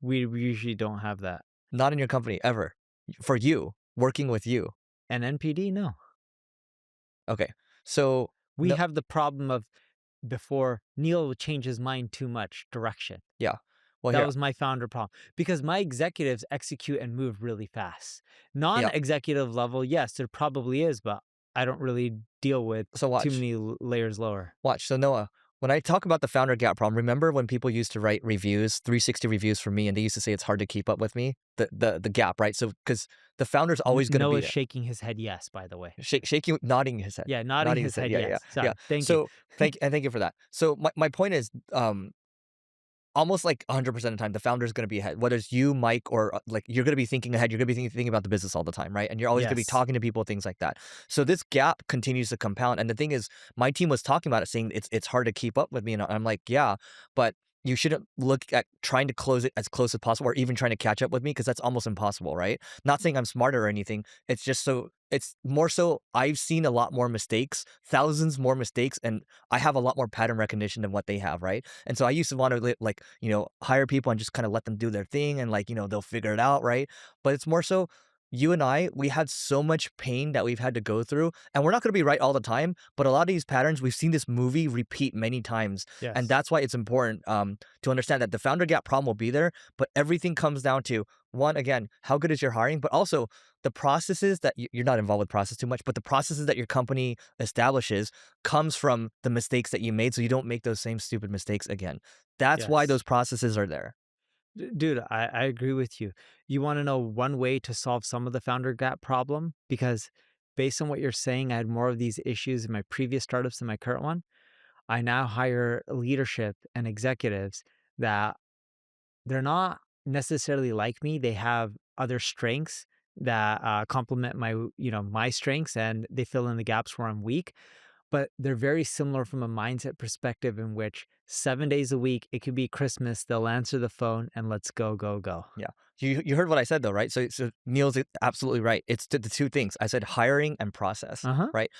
S2: we usually don't have that.
S1: Not in your company ever. For you, working with you.
S2: And NPD, no.
S1: Okay. So
S2: We
S1: no,
S2: have the problem of before Neil would change his mind too much direction.
S1: yeah. Well,
S2: That
S1: here,
S2: was my founder problem because my executives execute and move really fast.
S1: yeah.
S2: Non-executive level, yes, there probably is, but I don't really deal with
S1: So
S2: too
S1: watch.
S2: many layers lower.
S1: Watch. So Noah, when I talk about the founder gap problem, remember when people used to write reviews, 360 reviews for me, and they used to say it's hard to keep up with me? The gap, right? So because the founder's always going to be
S2: Noah's
S1: there.
S2: shaking his head yes, by the way.
S1: Shaking, nodding his head.
S2: Yeah, nodding
S1: Nodding
S2: his
S1: his head.
S2: head
S1: Yeah, yeah,
S2: yes.
S1: yeah.
S2: Sorry. Thank you.
S1: So thank you for that. So my point is, almost like 100% of the time, the founder is going to be ahead. Whether it's you, Mike, or like you're going to be thinking ahead, you're going to be thinking about the business all the time, right? And you're always going to be
S2: Yes.
S1: talking to people, things like that. So this gap continues to compound. And the thing is, my team was talking about it, saying it's hard to keep up with me. And I'm like, yeah, but you shouldn't look at trying to close it as close as possible, or even trying to catch up with me, because that's almost impossible, right? Not saying I'm smarter or anything. It's just it's more so I've seen a lot more mistakes, thousands more mistakes, and I have a lot more pattern recognition than what they have, right? And so I used to want to like, hire people and just kind of let them do their thing and like, they'll figure it out, right? But it's more so you and we had so much pain that we've had to go through, and we're not going to be right all the time, but a lot of these patterns, we've seen this movie repeat many times. And
S2: Yes.
S1: that's why it's important to understand that the founder gap problem will be there, but everything comes down to one, again, how good is your hiring, but also the processes that you're not involved with process too much, but the processes that your company establishes comes from the mistakes that you made, so you don't make those same stupid mistakes again. That's why
S2: Yes.
S1: those processes are there.
S2: Dude, I agree with you. You want to know one way to solve some of the founder gap problem? Because based on what you're saying, I had more of these issues in my previous startups than my current one. I now hire leadership and executives that they're not necessarily like me. They have other strengths that complement my strengths, and they fill in the gaps where I'm weak. but they're very similar from a mindset perspective in which 7 days a week, it could be Christmas, they'll answer the phone and let's go, go, go.
S1: Yeah. You heard what I said though, right? So Neil's absolutely right. It's the two things. I said hiring and process,
S2: Uh-huh.
S1: right?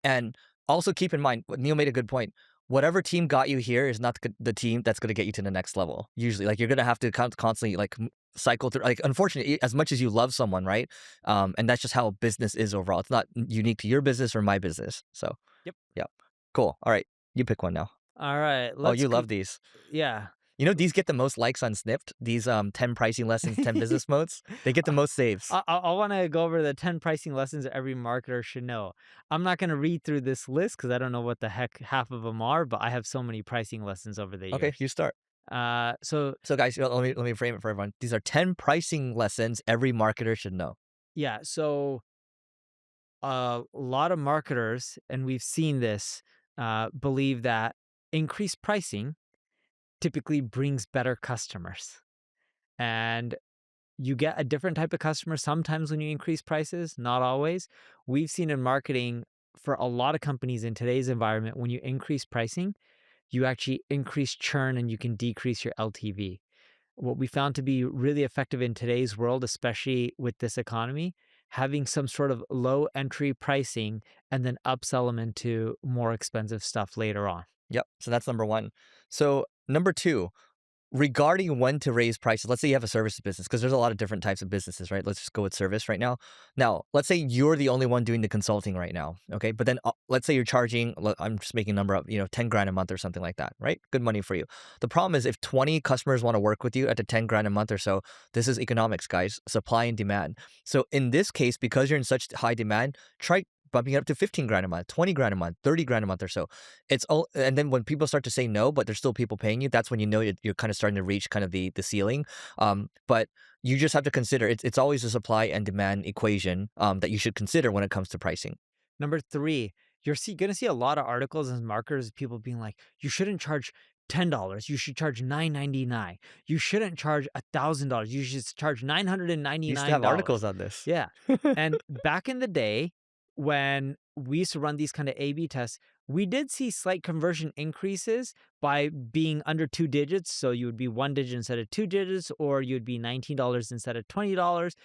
S1: And also keep in mind, Neil made a good point. Whatever team got you here is not the team that's going to get you to the next level. Usually, like you're going to have to constantly like cycle through. Like, unfortunately, as much as you love someone, right? And that's just how business is overall. It's not unique to your business or my business. So,
S2: Yep.
S1: yeah, cool. All right, you pick one now.
S2: All right,
S1: Oh,
S2: let's
S1: you
S2: go.
S1: love these.
S2: Yeah.
S1: You know, these get the most likes on Snipped, these, 10 pricing lessons, 10 business modes. They get the most saves.
S2: I wanna go over the 10 pricing lessons that every marketer should know. I'm not gonna read through this list because I don't know what the heck half of them are, but I have so many pricing lessons over the
S1: Okay,
S2: years.
S1: you start.
S2: So
S1: So, guys, let me frame it for everyone. These are 10 pricing lessons every marketer should know.
S2: yeah, so a lot of marketers, and we've seen this, believe that increased pricing typically brings better customers. And you get a different type of customer sometimes when you increase prices, not always. We've seen in marketing for a lot of companies in today's environment, when you increase pricing, you actually increase churn and you can decrease your LTV. What we found to be really effective in today's world, especially with this economy, having some sort of low entry pricing and then upsell them into more expensive stuff later on.
S1: Yep, so that's number 1. So, number 2, regarding when to raise prices, let's say you have a services business, because there's a lot of different types of businesses, right? Let's just go with service right now. Now, let's say you're the only one doing the consulting right now, okay? But then let's say you're charging, I'm just making a number up, 10 grand a month or something like that, right? Good money for you. The problem is if 20 customers want to work with you at the 10 grand a month or so, this is economics, guys, supply and demand. So in this case, because you're in such high demand, try bumping it up to 15 grand a month, 20 grand a month, 30 grand a month or so. It's all, and then when people start to say no, but there's still people paying you, that's when you know you're kind of starting to reach kind of the ceiling. But you just have to consider it's always a supply and demand equation that you should consider when it comes to pricing.
S2: Number three, gonna see a lot of articles and marketers, people being like, you shouldn't charge $10. You should charge $9.99. You shouldn't charge $1,000. You should charge
S1: You used to have articles
S2: $999.
S1: on this.
S2: Yeah. And back in the day, when we used to run these kind of A/B tests, we did see slight conversion increases by being under 2 digits. So you would be 1 digit instead of 2 digits, or you'd be $19 instead of $20.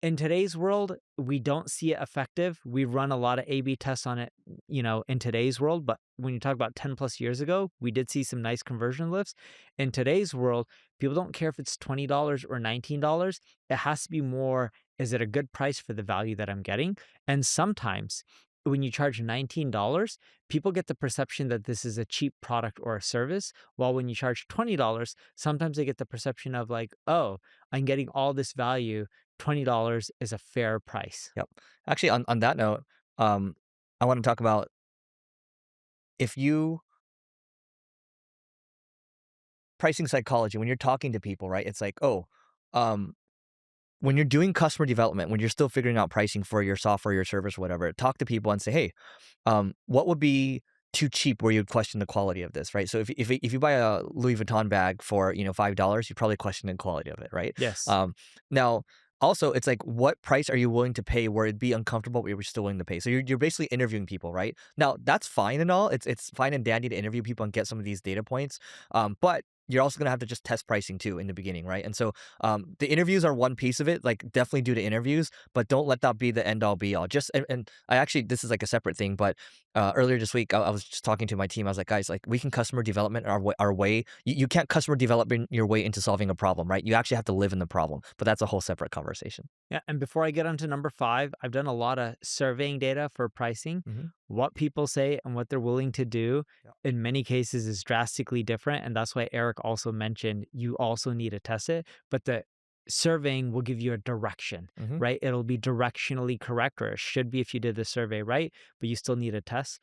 S2: In today's world, we don't see it effective. We run a lot of A/B tests on it, in today's world. But when you talk about 10 plus years ago, we did see some nice conversion lifts. In today's world, people don't care if it's $20 or $19. It has to be more, is it a good price for the value that I'm getting? And sometimes when you charge $19, people get the perception that this is a cheap product or a service. While when you charge $20, sometimes they get the perception of like, oh, I'm getting all this value. $20 is a fair price.
S1: Yep. Actually, on that note, um, I want to talk about if you pricing psychology when you're talking to people, right? It's like, oh, um, when you're doing customer development, when you're still figuring out pricing for your software, your service, whatever, talk to people and say, hey, what would be too cheap where you'd question the quality of this, right? So if you buy a Louis Vuitton bag for $5, you probably question the quality of it, right?
S2: Yes.
S1: Now also it's like what price are you willing to pay where it'd be uncomfortable but you're still willing to pay? So you're basically interviewing people, right? Now that's fine and all. It's fine and dandy to interview people and get some of these data points, but you're also gonna have to just test pricing too in the beginning, right? And so the interviews are one piece of it. Like definitely do the interviews, but don't let that be the end all be all. Just and I actually this is like a separate thing, but earlier this week I was just talking to my team. I was like, guys, like we can customer development our way. You can't customer development your way into solving a problem, right? You actually have to live in the problem. But that's a whole separate conversation.
S2: Yeah, and before I get on to number 5, I've done a lot of surveying data for pricing.
S1: Hmm.
S2: What people say and what they're willing to do
S1: Yeah.
S2: in many cases is drastically different, and that's why Eric also mentioned you also need to test it, but the surveying will give you a direction,
S1: Hmm.
S2: right? It'll be directionally correct, or it should be if you did the survey right, but you still need a test.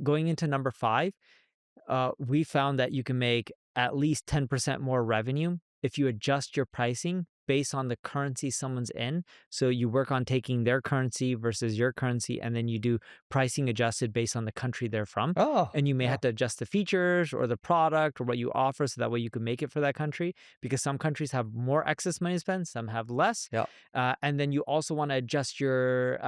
S2: Going into number 5, we found that you can make at least 10% more revenue if you adjust your pricing based on the currency someone's in. So you work on taking their currency versus your currency, and then you do pricing adjusted based on the country they're from.
S1: Oh,
S2: And you may
S1: yeah,
S2: have to adjust the features or the product or what you offer so that way you can make it for that country, because some countries have more excess money to spend, some have less.
S1: yeah.
S2: And then you also want to adjust your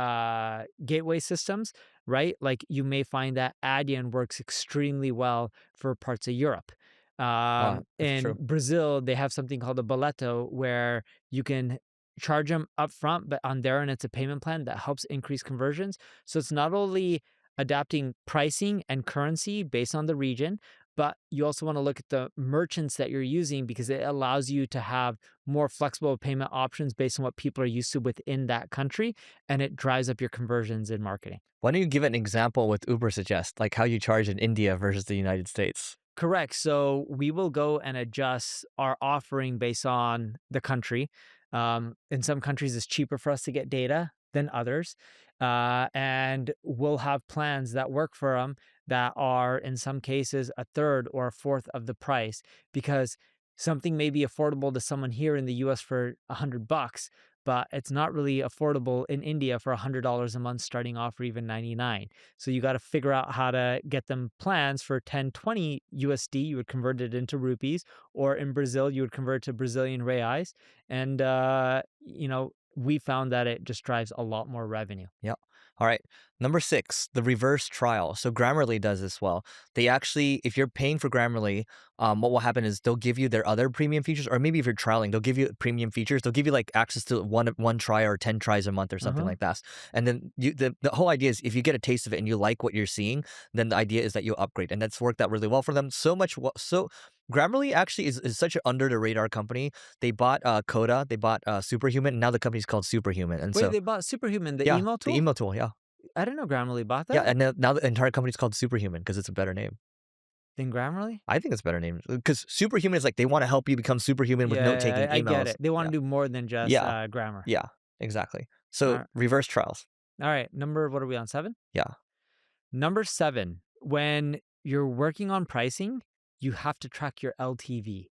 S2: gateway systems, right? Like you may find that Adyen works extremely well for parts of Europe.
S1: That's
S2: In
S1: true.
S2: Brazil, they have something called a boleto where you can charge them upfront, but on their end, it's a payment plan that helps increase conversions. So it's not only adapting pricing and currency based on the region, but you also want to look at the merchants that you're using because it allows you to have more flexible payment options based on what people are used to within that country, and it drives up your conversions in marketing.
S1: Why don't you give an example with Uber Suggest, like how you charge in India versus the United States?
S2: Correct. So we will go and adjust our offering based on the country. In some countries, it's cheaper for us to get data than others. And we'll have plans that work for them that are, in some cases, a third or a fourth of the price, because something may be affordable to someone here in the US for $100, but it's not really affordable in India for $100 a month starting off, or even 99. So you got to figure out how to get them plans for 10, 20 USD. You would convert it into rupees, or in Brazil, you would convert it to Brazilian reais. And, we found that it just drives a lot more revenue.
S1: Yep. All right. Number six, the reverse trial. So Grammarly does this well. They actually, if you're paying for Grammarly, what will happen is they'll give you their other premium features, or maybe if you're trialing, they'll give you premium features. They'll give you like access to one try or 10 tries a month or something
S2: Uh-huh.
S1: like that. And then the whole idea is if you get a taste of it and you like what you're seeing, then the idea is that you'll upgrade. And that's worked out really well for them. So much so Grammarly actually is such an under the radar company. They bought Coda, they bought Superhuman, and now the company's called Superhuman. And
S2: Wait,
S1: so
S2: they bought Superhuman, the
S1: yeah,
S2: email
S1: the
S2: tool?
S1: email tool, yeah.
S2: I didn't know Grammarly bought
S1: Yeah,
S2: that.
S1: and now the entire company's called Superhuman because it's a better name.
S2: Then Grammarly?
S1: I think it's a better name because Superhuman is like they wanna help you become superhuman with
S2: Yeah,
S1: note-taking
S2: I get
S1: emails.
S2: it. They want
S1: Yeah.
S2: to do more than just
S1: Yeah.
S2: grammar.
S1: Yeah, exactly.
S2: All
S1: So,
S2: right.
S1: reverse trials.
S2: All right. What are we on? 7?
S1: Yeah.
S2: Number 7, when you're working on pricing, you have to track your LTV.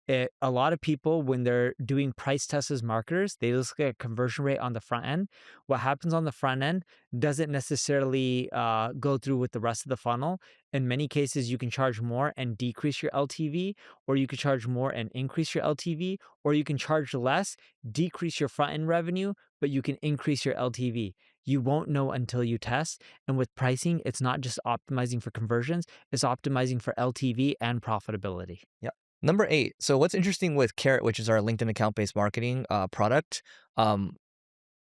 S2: A lot of people, when they're doing price tests as marketers, they look at conversion rate on the front end. What happens on the front end doesn't necessarily go through with the rest of the funnel. In many cases, you can charge more and decrease your LTV, or you can charge more and increase your LTV, or you can charge less, decrease your front end revenue, but you can increase your LTV. You won't know until you test. And with pricing, it's not just optimizing for conversions, it's optimizing for LTV and profitability.
S1: Yeah. Number 8. So what's interesting with Carrot, which is our LinkedIn account-based marketing, product, um,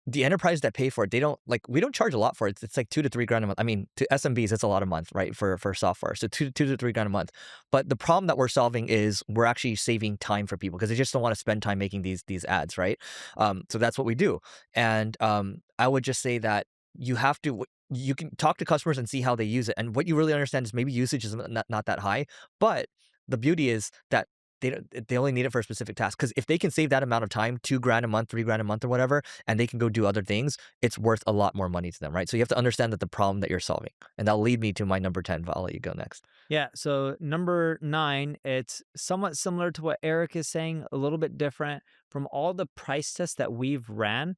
S1: the enterprise that pay for it, they don't like we don't charge a lot for it. It's like 2 to 3 grand a month. I mean, to SMBs, it's a lot a month, right? For software. So 2 to 3 grand a month. But the problem that we're solving is we're actually saving time for people because they just don't want to spend time making these ads, right? So that's what we do. And I would just say that you have to you can talk to customers and see how they use it. And what you really understand is maybe usage is not that high, but the beauty is that they only need it for a specific task. Because if they can save that amount of time, 2 grand a month, 3 grand a month or whatever, and they can go do other things, it's worth a lot more money to them, right? So you have to understand that the problem that you're solving. And that'll lead me to my number 10, but I'll let you go next.
S2: Yeah. So number 9, it's somewhat similar to what Eric is saying, a little bit different. From all the price tests that we've ran,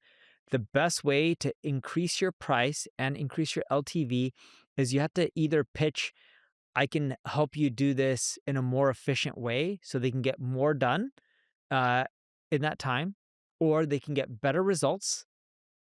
S2: the best way to increase your price and increase your LTV is you have to either pitch, I can help you do this in a more efficient way so they can get more done uh, in that time, or they can get better results.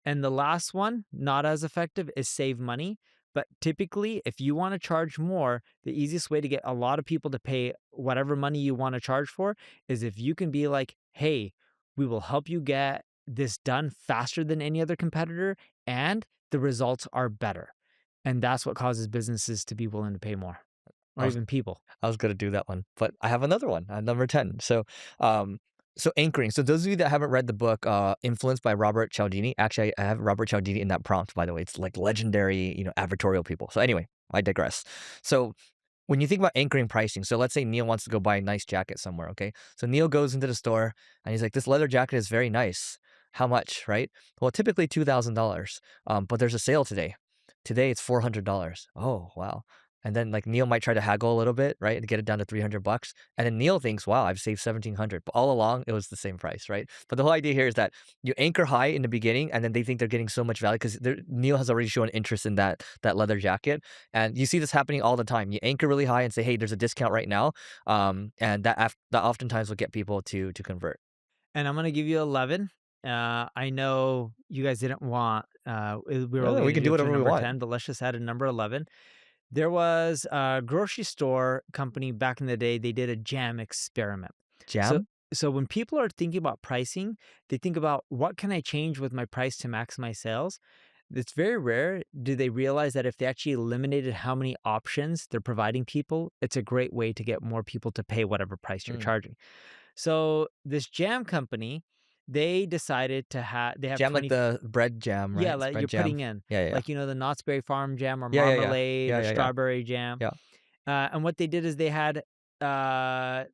S2: And the last one, not as effective, is save money. But typically, if you want to charge more, the easiest way to get a lot of people to pay whatever money you want to charge for is if you can be like, hey, we will help you get this done faster than any other competitor, and the results are better. And that's what causes businesses to be willing to pay more,
S1: I
S2: or
S1: was
S2: even people.
S1: I was gonna do that one, but I have another one, number 10. Um, so anchoring. So those of you that haven't read the book, Influence by Robert Cialdini, actually, I have Robert Cialdini in that prompt, by the way. It's like legendary, advertorial people. So anyway, I digress. So when you think about anchoring pricing, so let's say Neil wants to go buy a nice jacket somewhere, okay? So Neil goes into the store and he's like, this leather jacket is very nice. How much, right? Well, typically $2,000, but there's a sale today. Today it's $400. Oh, wow. And then like Neil might try to haggle a little bit, right? And get it down to $300. And then Neil thinks, wow, I've saved 1700. But all along it was the same price, right? But the whole idea here is that you anchor high in the beginning and then they think they're getting so much value because Neil has already shown interest in that leather jacket. And you see this happening all the time. You anchor really high and say, hey, there's a discount right now. And that oftentimes will get people to convert.
S2: And I'm gonna give you 11. I know you guys didn't want, we were
S1: Yeah,
S2: only
S1: we
S2: gonna
S1: can
S2: do
S1: do
S2: up to
S1: whatever we
S2: number
S1: want.
S2: 10, but let's just add a number 11. There was a grocery store company back in the day, they did a jam experiment. So
S1: Jam?
S2: so when people are thinking about pricing, they think about what can I change with my price to maximize sales? It's very rare do they realize that if they actually eliminated how many options they're providing people, it's a great way to get more people to pay whatever price you're
S1: Mm.
S2: charging. So this jam company, they decided to they have
S1: Jam like
S2: 20.
S1: the bread jam, right?
S2: Yeah,
S1: It's
S2: like
S1: bread
S2: you're
S1: jam.
S2: putting in,
S1: Yeah, yeah, yeah.
S2: like, the Knott's Berry Farm jam or
S1: Yeah, yeah, yeah.
S2: marmalade
S1: Yeah,
S2: or
S1: yeah, yeah.
S2: strawberry jam.
S1: Yeah.
S2: And what they did is they had, uh,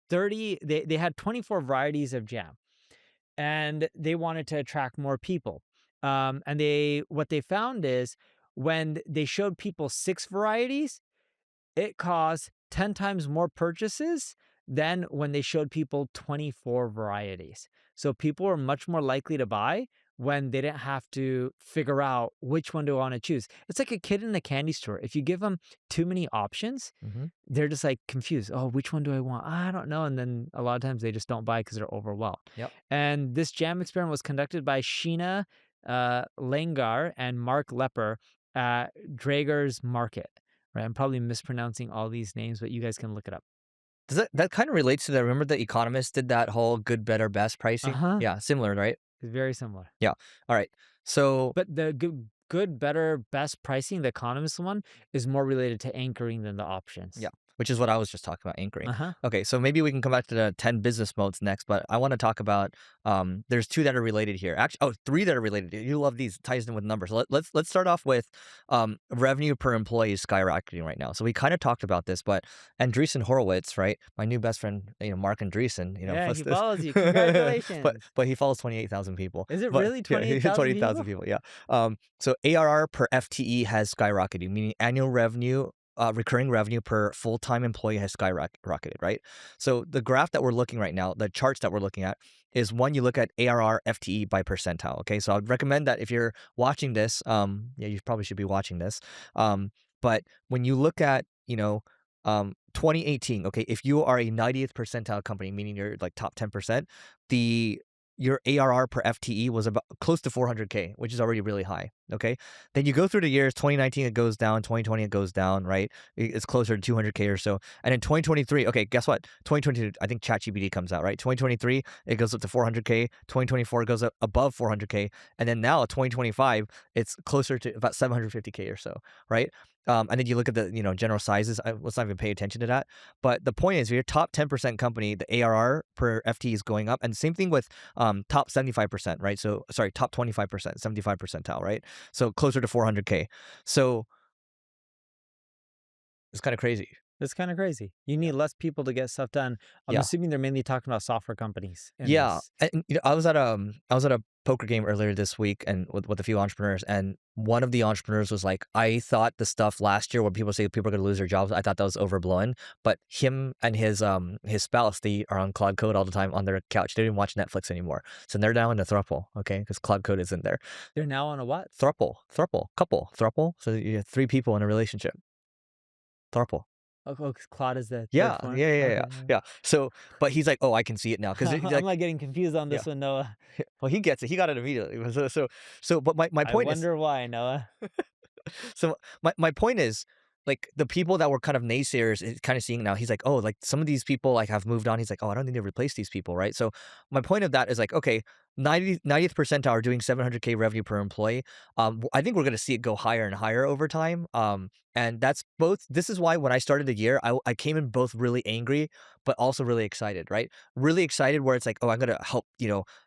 S2: 24 varieties of jam, and they wanted to attract more people. And what they found is when they showed people 6 varieties, it caused 10 times more purchases than when they showed people 24 varieties. So people were much more likely to buy when they didn't have to figure out which one do I want to choose. It's like a kid in a candy store. If you give them too many options,
S1: Mhm.
S2: they're just like confused. Oh, which one do I want? I don't know. And then a lot of times they just don't buy because they're overwhelmed.
S1: Yep.
S2: And this jam experiment was conducted by Sheena Langar and Mark Lepper at Drager's Market. Right, I'm probably mispronouncing all these names, but you guys can look it up.
S1: Does that kind of relates to the remember The Economist did that whole good, better, best pricing?
S2: Uh-huh.
S1: Yeah, similar, right?
S2: It's very similar.
S1: Yeah. All right. So,
S2: But the good, better, best pricing, the economist one, is more related to anchoring than the
S1: yeah,
S2: options.
S1: which is what I was just talking about anchoring.
S2: Uh-huh.
S1: Okay, so maybe we can come back to the 10 business modes next, but I want to talk about there's two that are related here. Actually, oh, three that are related. You love these ties in with numbers. So let's start off with revenue per employee is skyrocketing right now. So we kind of talked about this, but Andreessen Horowitz, right? My new best friend, Mark Andreessen,
S2: Yeah,
S1: plus
S2: he
S1: this.
S2: follows you.
S1: but
S2: Congratulations.
S1: but he follows 28,000 people.
S2: Is it
S1: But
S2: really
S1: yeah,
S2: 28,000
S1: 20,000
S2: people?
S1: people. Yeah. So ARR per FTE has skyrocketed, meaning annual revenue recurring revenue per full-time employee has skyrocketed, right? So the graph that we're looking right now, the charts that we're looking at, is one you look at ARR FTE by percentile. Okay, so I'd recommend that if you're watching this, yeah, you probably should be watching this. But when you look at, 2018, okay, if you are a 90th percentile company, meaning you're like top 10%, the your ARR per FTE was about close to 400K, which is already really high. Okay. Then you go through the years, 2019, it goes down, 2020, it goes down, right? It's closer to 200K or so. And in 2023, okay, guess what? 2022, I think ChatGPT comes out, right? 2023, it goes up to 400K. 2024, it goes up above 400K. And then now, 2025, it's closer to about 750K or so, right? And then you look at the general sizes. Let's not even pay attention to that. But the point is, if you're a top 10% company, the ARR per FT is going up, and same thing with top 75%, right? So sorry, top 25%, 75 percentile, right? So closer to 400K. So it's kind of crazy.
S2: That's kinda crazy. You need less people to get stuff done. I'm
S1: Yeah.
S2: assuming they're mainly talking about software companies in
S1: Yeah,
S2: this.
S1: and I was at a poker game earlier this week and with a few entrepreneurs, and one of the entrepreneurs was like, "I thought the stuff last year where people say people are gonna lose their jobs, I thought that was overblown." But him and his spouse, they are on Cloud Code all the time on their couch. They don't even watch Netflix anymore, so they're now in a throuple, okay, because Cloud Code is in there.
S2: They're now on a what?
S1: Throuple, couple, throuple. So you have three people in a relationship. Throuple.
S2: Oh, 'cause Claude is the 3rd
S1: Yeah,
S2: form?
S1: yeah, yeah,
S2: Okay,
S1: yeah,
S2: okay.
S1: yeah. So, but he's like, "Oh, I can see it now," because
S2: I'm,
S1: like,
S2: like, getting confused on
S1: yeah.
S2: this one, Noah.
S1: Well, he gets it. He got it immediately. But my
S2: I
S1: point is,
S2: wonder why, Noah.
S1: so my point is, like the people that were kind of naysayers is kind of seeing now. He's like, oh, like some of these people like have moved on. He's like, oh, I don't need to replace these people, right? So my point of that is like, okay, 90th percentile are doing 700K revenue per employee. I think we're gonna see it go higher and higher over time. And that's both. This is why when I started the year, I came in both really angry, but also really excited, right? Really excited where it's like, oh, I'm gonna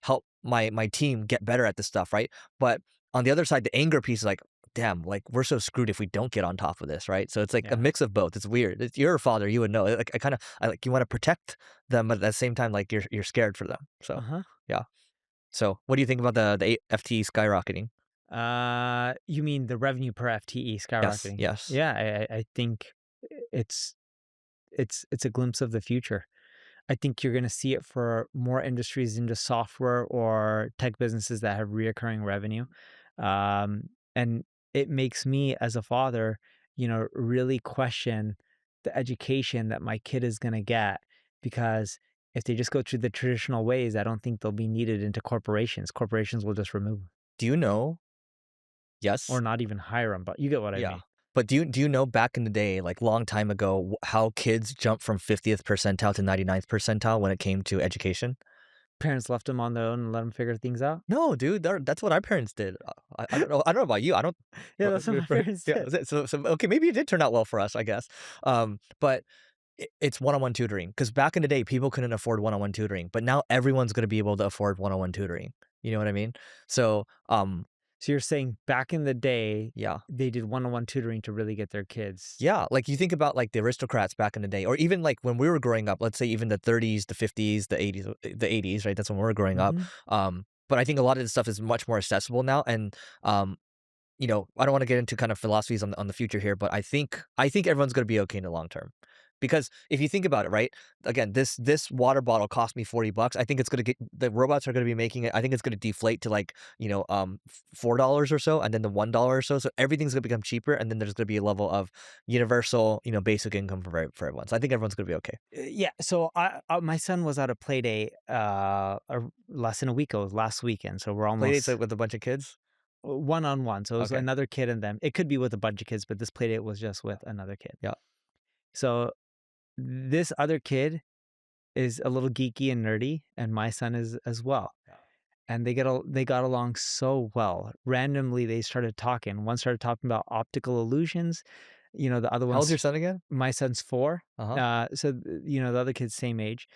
S1: help my team get better at this stuff, right? But on the other side, the anger piece is like, damn, like we're so screwed if we don't get on top of this, right? So it's like a
S2: Yeah.
S1: mix of both. It's weird. You're a father, you would know. Like I like you want to protect them, but at the same time, like you're scared for them. So
S2: Uh-huh.
S1: yeah. So what do you think about the FT skyrocketing?
S2: You mean the revenue per FTE
S1: Yes,
S2: skyrocketing?
S1: yes.
S2: Yeah, I think it's it's a glimpse of the future. I think you're gonna see it for more industries into software or tech businesses that have reoccurring revenue. And it makes me as a father, really question the education that my kid is gonna get because if they just go through the traditional ways, I don't think they'll be needed into corporations. Corporations will just remove 'em
S1: Do you know
S2: or
S1: yes?
S2: not even hire them, but you get what I
S1: Yeah.
S2: mean.
S1: But do you know back in the day, like, long time ago, how kids jumped from 50th percentile to 99th percentile when it came to education?
S2: Parents left them on their own and let them figure things out.
S1: No, dude, that's what our parents did. I don't know about you, I don't
S2: Yeah, that's what my parents
S1: yeah,
S2: did.
S1: okay, maybe it did turn out well for us, I guess. But it's one-on-one tutoring because back in the day, people couldn't afford one-on-one tutoring, but now everyone's gonna be able to afford one-on-one tutoring. You know what I mean? So,
S2: So you're saying back in the day,
S1: yeah.
S2: they did one-on-one tutoring to really get their kids.
S1: Yeah, like, you think about, like, the aristocrats back in the day, or even, like, when we were growing up, let's say even the 30s, the 50s, the 80s, right? That's when we were growing up.
S2: Mhm.
S1: But I think a lot of this stuff is much more accessible now, and, I don't wanna get into kind of philosophies on the future here, but I think everyone's gonna be okay in the long term. Because if you think about it, right? Again, this water bottle cost me $40. I think it's gonna get the robots are gonna be making it. I think it's gonna deflate to like, $4 or so, and then the $1 or so. So everything's gonna become cheaper, and then there's gonna be a level of universal, basic income for everyone. So I think everyone's gonna be okay.
S2: Yeah, so my son was at a play day, less than a week ago, last weekend, so we're
S1: Playdates
S2: almost
S1: with a bunch of kids.
S2: one-on-one, so it was
S1: Okay.
S2: another kid and them. It could be with a bunch of kids, but this play date was just
S1: Yeah.
S2: with another kid.
S1: Yeah.
S2: So this other kid is a little geeky and nerdy, and my son is as well.
S1: Yeah.
S2: And they got along so well. Randomly, they started talking. One started talking about optical illusions. The other
S1: How old's your
S2: one's
S1: son again?
S2: my son's 4.
S1: Uh huh.
S2: The other kid's same age.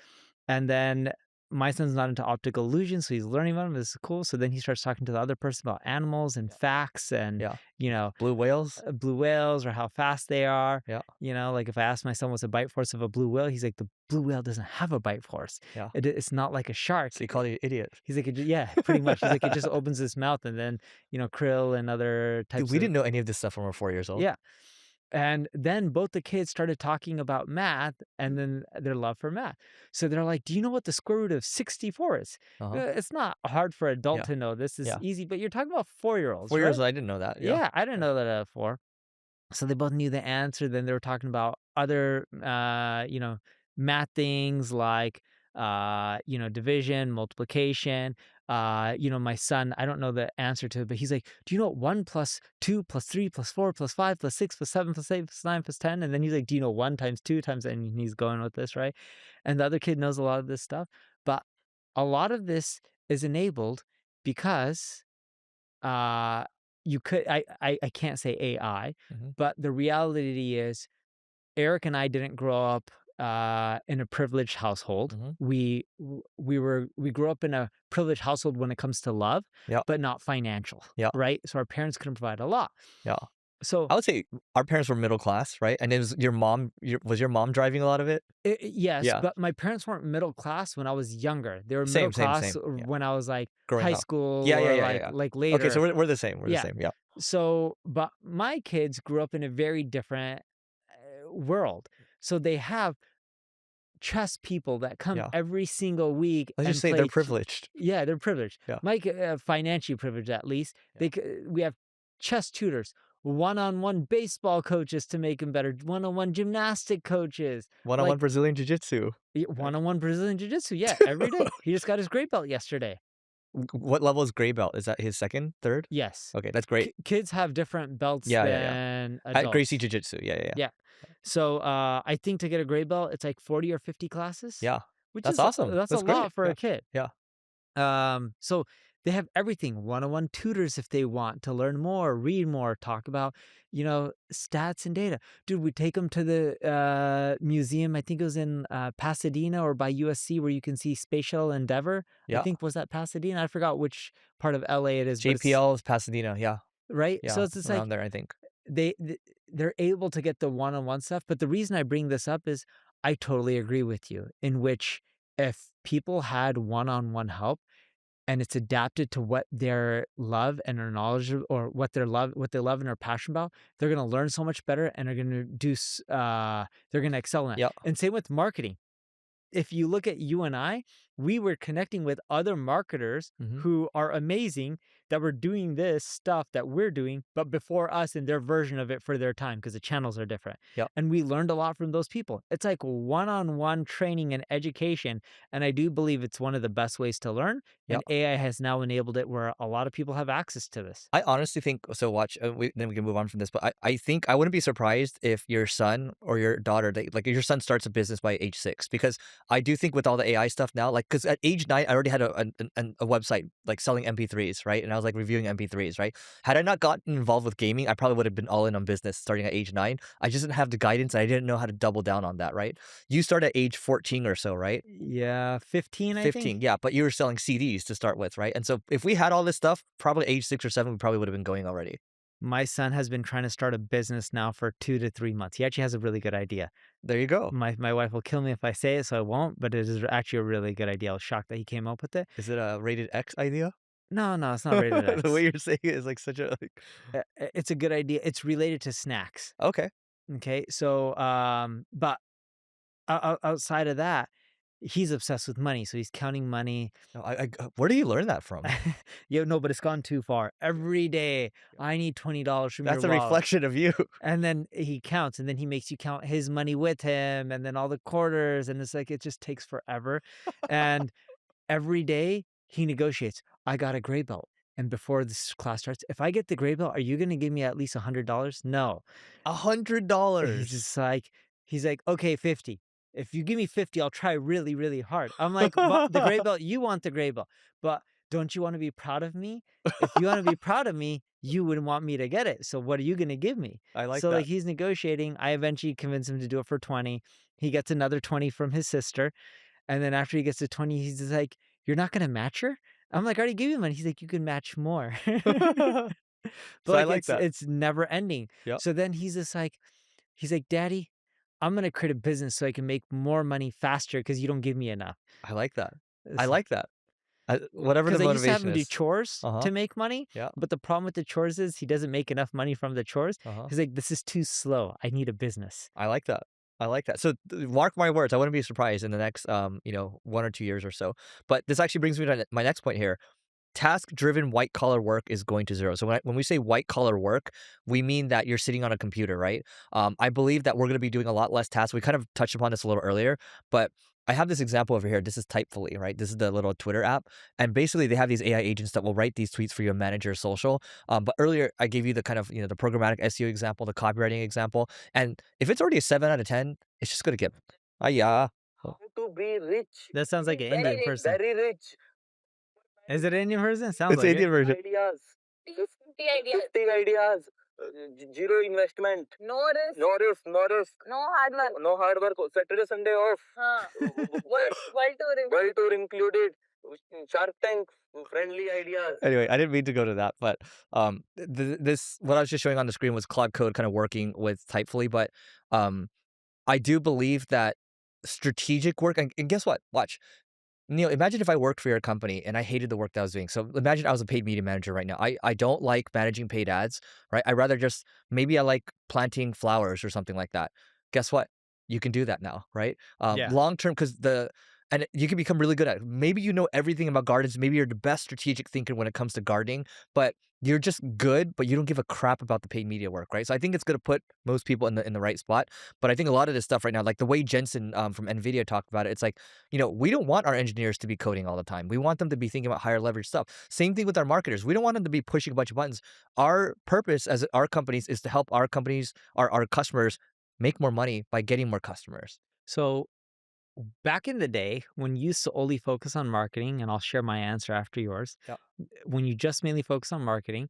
S2: And then my son's not into optical illusions, so he's learning about them. This is cool. So then he starts talking to the other person about animals and
S1: Yeah.
S2: facts and,
S1: Yeah.
S2: you know,
S1: Blue whales.
S2: blue whales or how fast they are.
S1: Yeah.
S2: Like if I ask my son what's the bite force of a blue whale, he's like, the blue whale doesn't have a bite force.
S1: Yeah.
S2: It's not like a shark.
S1: So you call you idiot.
S2: He's like, yeah, pretty much. He's like, it just opens his mouth and then, krill and other
S1: Dude,
S2: types
S1: we
S2: of,
S1: didn't know any of this stuff when we were 4 years old.
S2: yeah. And then both the kids started talking about math and then their love for math. So they're like, do you know what the square root of 64 is?
S1: Uh huh.
S2: It's not hard for an adult
S1: Yeah.
S2: to know. This is
S1: Yeah.
S2: easy, but you're talking about 4-year-olds,
S1: 4 years
S2: right?
S1: old, I didn't know that. Yeah.
S2: Yeah, I didn't
S1: Yeah.
S2: know that at 4. So they both knew the answer. Then they were talking about other, math things like, division, multiplication. My son, I don't know the answer to it, but he's like, do you know what 1 plus 2 plus 3 plus 4 plus 5 plus 6 plus 7 plus 8 plus 9 plus 10? And then he's like, do you know 1 times 2 times, and he's going with this, right? And the other kid knows a lot of this stuff. But a lot of this is enabled because uh, you could I can't say AI,
S1: Mhm.
S2: but the reality is Eric and I didn't grow up, in a privileged household.
S1: Mhm.
S2: We grew up in a privileged household when it comes to love,
S1: Yeah.
S2: but not financial,
S1: Yeah.
S2: right? So our parents couldn't provide a lot.
S1: Yeah.
S2: So
S1: I would say our parents were middle class, right? And it was your mom driving a lot of it?
S2: yes,
S1: Yeah.
S2: but my parents weren't middle class when I was younger. They were middle
S1: Same, same,
S2: class
S1: same. Yeah.
S2: when I was like
S1: Growing
S2: high
S1: up.
S2: school
S1: Yeah, yeah,
S2: or
S1: yeah, yeah,
S2: like
S1: yeah. Okay, so
S2: later.
S1: we're the same. We're the
S2: Yeah.
S1: same. Yeah.
S2: So, but my kids grew up in a very different world. So they have chess people that come
S1: Yeah.
S2: every single week
S1: Let's just
S2: and
S1: say they're
S2: play.
S1: privileged.
S2: Yeah, they're privileged.
S1: Yeah.
S2: Mike, financially privileged at least.
S1: Yeah.
S2: We have chess tutors, one-on-one baseball coaches to make them better, one-on-one gymnastic coaches,
S1: One-on-one
S2: like
S1: Brazilian jiu-jitsu. Right.
S2: one-on-one Brazilian jiu-jitsu. Yeah, every day. He just got his gray belt yesterday.
S1: What level is gray belt? Is that his second, third?
S2: Yes.
S1: Okay, that's great.
S2: Kids have different belts
S1: Yeah, yeah, yeah.
S2: than
S1: At Gracie
S2: adults.
S1: Jiu-Jitsu. Yeah, yeah, yeah.
S2: Yeah. So, I think to get a gray belt, it's like 40 or 50 classes,
S1: Yeah.
S2: which
S1: That's
S2: is
S1: awesome.
S2: that's a
S1: That's great.
S2: lot for
S1: Yeah.
S2: a kid.
S1: Yeah.
S2: So they have everything, one-on-one tutors if they want to learn more, read more, talk about, stats and data. Dude, we take them to the museum. I think it was in Pasadena or by USC where you can see Space Shuttle Endeavor. I
S1: Yeah.
S2: think was that Pasadena? I forgot which part of LA it is, but it's
S1: JPL is Pasadena. Yeah.
S2: right. So
S1: Yeah.
S2: it's like
S1: Around there, I think.
S2: they th- they're able to get the one-on-one stuff. But the reason I bring this up is I totally agree with you in which if people had one-on-one help, and it's adapted to what their love and their knowledge or what they love and are passionate about, they're gonna learn so much better and are gonna they're gonna excel in it.
S1: Yeah.
S2: And same with marketing. If you look at you and I, we were connecting with other marketers
S1: Mhm.
S2: who are amazing that were doing this stuff that we're doing, but before us in their version of it for their time because the channels are different.
S1: Yep.
S2: And we learned a lot from those people. It's like one-on-one training and education. And I do believe it's one of the best ways to learn.
S1: Yep.
S2: And AI has now enabled it where a lot of people have access to this.
S1: I honestly think so. Watch, then we can move on from this. But I think I wouldn't be surprised if your son or your daughter, like your son, starts a business by age 6, because I do think with all the AI stuff now, like because at age 9, I already had a website like selling MP3s, right? And I was like reviewing MP3s, right? Had I not gotten involved with gaming, I probably would have been all in on business starting at age 9. I just didn't have the guidance. I didn't know how to double down on that, right? You start at age 14 or so, right?
S2: Yeah, 15, I
S1: 15,
S2: think.
S1: yeah, but you were selling CDs to start with, right? And so if we had all this stuff, probably age 6 or 7, we probably would have been going already.
S2: My son has been trying to start a business now for 2 to 3 months. He actually has a really good idea.
S1: There you go.
S2: My wife will kill me if I say it, so I won't, but it is actually a really good idea. I was shocked that he came up with it.
S1: Is it a rated X idea?
S2: No, no, it's not rated
S1: The way
S2: X.
S1: you're saying it is like such a like
S2: It's a good idea. It's related to snacks.
S1: okay.
S2: Okay, so but outside of that, he's obsessed with money. So he's counting money.
S1: No, where do you learn that from?
S2: No, but it's gone too far. Every day,
S1: Yeah.
S2: I need $20 from your
S1: That's a
S2: wallet.
S1: reflection of you.
S2: And then he counts, and then he makes you count his money with him, and then all the quarters, and it's like it just takes forever. And every day he negotiates. I got a gray belt. And before this class starts, if I get the gray belt, are you going to give me at least $100? No. He's
S1: $100.
S2: just like, he's like, okay, 50. If you give me 50, I'll try really, really hard. I'm like, but the gray belt, you want the gray belt, but don't you want to be proud of me? If you want to be proud of me, you would want me to get it. So what are you going to give me?
S1: I like
S2: So like
S1: that.
S2: he's negotiating. I eventually convince him to do it for 20. He gets another 20 from his sister. And then after he gets to 20, he's just like, "You're not gonna match her?" I'm like, "I already gave you money." He's like, "You can match more." But,
S1: So I
S2: like,
S1: like that.
S2: it's never ending.
S1: Yep.
S2: So then he's like, "Daddy, I'm gonna create a business so I can make more money faster because you don't give me enough."
S1: I like that. I
S2: It's
S1: like that. Whatever the
S2: 'Cause I used to have
S1: motivation
S2: him do
S1: is.
S2: chores
S1: Uh-huh.
S2: to make money,
S1: Yeah.
S2: but the problem with the chores is he doesn't make enough money from the chores.
S1: Uh-huh.
S2: He's like, "This is too slow. I need a business."
S1: I like that. I like that. So mark my words, I wouldn't be surprised in the next 1 or 2 years or so. But this actually brings me to my next point here. Task-driven white-collar work is going to zero. So when we say white-collar work, we mean that you're sitting on a computer, right? I believe that we're gonna be doing a lot less tasks. We kind of touched upon this a little earlier, but I have this example over here. This is Typefully, right? This is the little Twitter app, and basically they have these AI agents that will write these tweets for you and manage your social. But earlier I gave you the kind of, the programmatic SEO example, the copywriting example, and if it's already a 7 out of 10, it's just gonna get, yeah.
S3: To be rich,
S2: That sounds like an
S3: very,
S2: Indian person.
S3: very rich.
S2: Is it an Indian person? Sounds
S1: It's the
S2: like it.
S1: Indian version.
S3: Ideas,
S4: 50 ideas.
S3: 50 ideas, zero investment,
S4: No risk.
S3: no risk, no risk,
S4: No hard work.
S3: no hard work, Saturday, Sunday off,
S4: हाँ. World touring.
S3: world tour included, Shark Tank, friendly ideas.
S1: Anyway, I didn't mean to go to that, but this what I was just showing on the screen was Claude Code kind of working with Typefully, but I do believe that strategic work, and guess what? Watch. Neil, imagine if I worked for your company and I hated the work that I was doing. So imagine I was a paid media manager right now. I don't like managing paid ads, right? I rather just maybe I like planting flowers or something like that. Guess what? You can do that now, right?
S2: Yeah.
S1: Long term, because and you can become really good at it. Maybe you know everything about gardens. Maybe you're the best strategic thinker when it comes to gardening, but you're just good, but you don't give a crap about the paid media work, right? So I think it's going to put most people in the right spot. But I think a lot of this stuff right now, like the way Jensen from NVIDIA talked about it, it's like, we don't want our engineers to be coding all the time. We want them to be thinking about higher leverage stuff. Same thing with our marketers. We don't want them to be pushing a bunch of buttons. Our purpose as our companies is to help our companies, our customers make more money by getting more customers.
S2: So back in the day, when you used to only focus on marketing, and I'll share my answer after yours.
S1: Yeah.
S2: When you just mainly focus on marketing,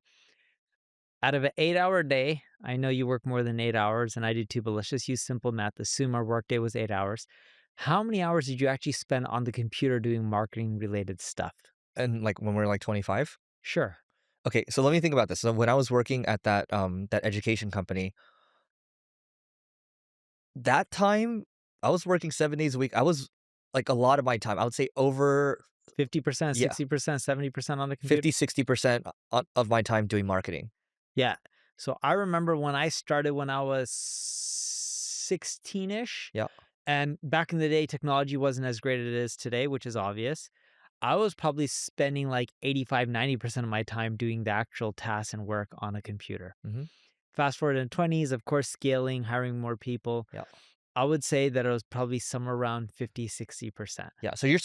S2: out of an 8-hour day, I know you work more than 8 hours, and I do too, but let's just use simple math. Assume our workday was 8 hours. How many hours did you actually spend on the computer doing marketing related stuff?
S1: And like when we're like 25.
S2: Sure.
S1: Okay, so let me think about this. So when I was working at that education company, that time I was working 7 days a week. I was like a lot of my time, I would say over
S2: 50%,
S1: Yeah.
S2: 60%, 70% on the computer?
S1: 50-60% of my time doing marketing.
S2: Yeah. So I remember when I started when I was 16-ish,
S1: Yeah.
S2: and back in the day, technology wasn't as great as it is today, which is obvious. I was probably spending like 85-90% of my time doing the actual tasks and work on a computer.
S1: Mhm.
S2: Fast forward in 20s, of course, scaling, hiring more people.
S1: Yeah.
S2: I would say that it was probably somewhere around 50-60%.
S1: Yeah. So you're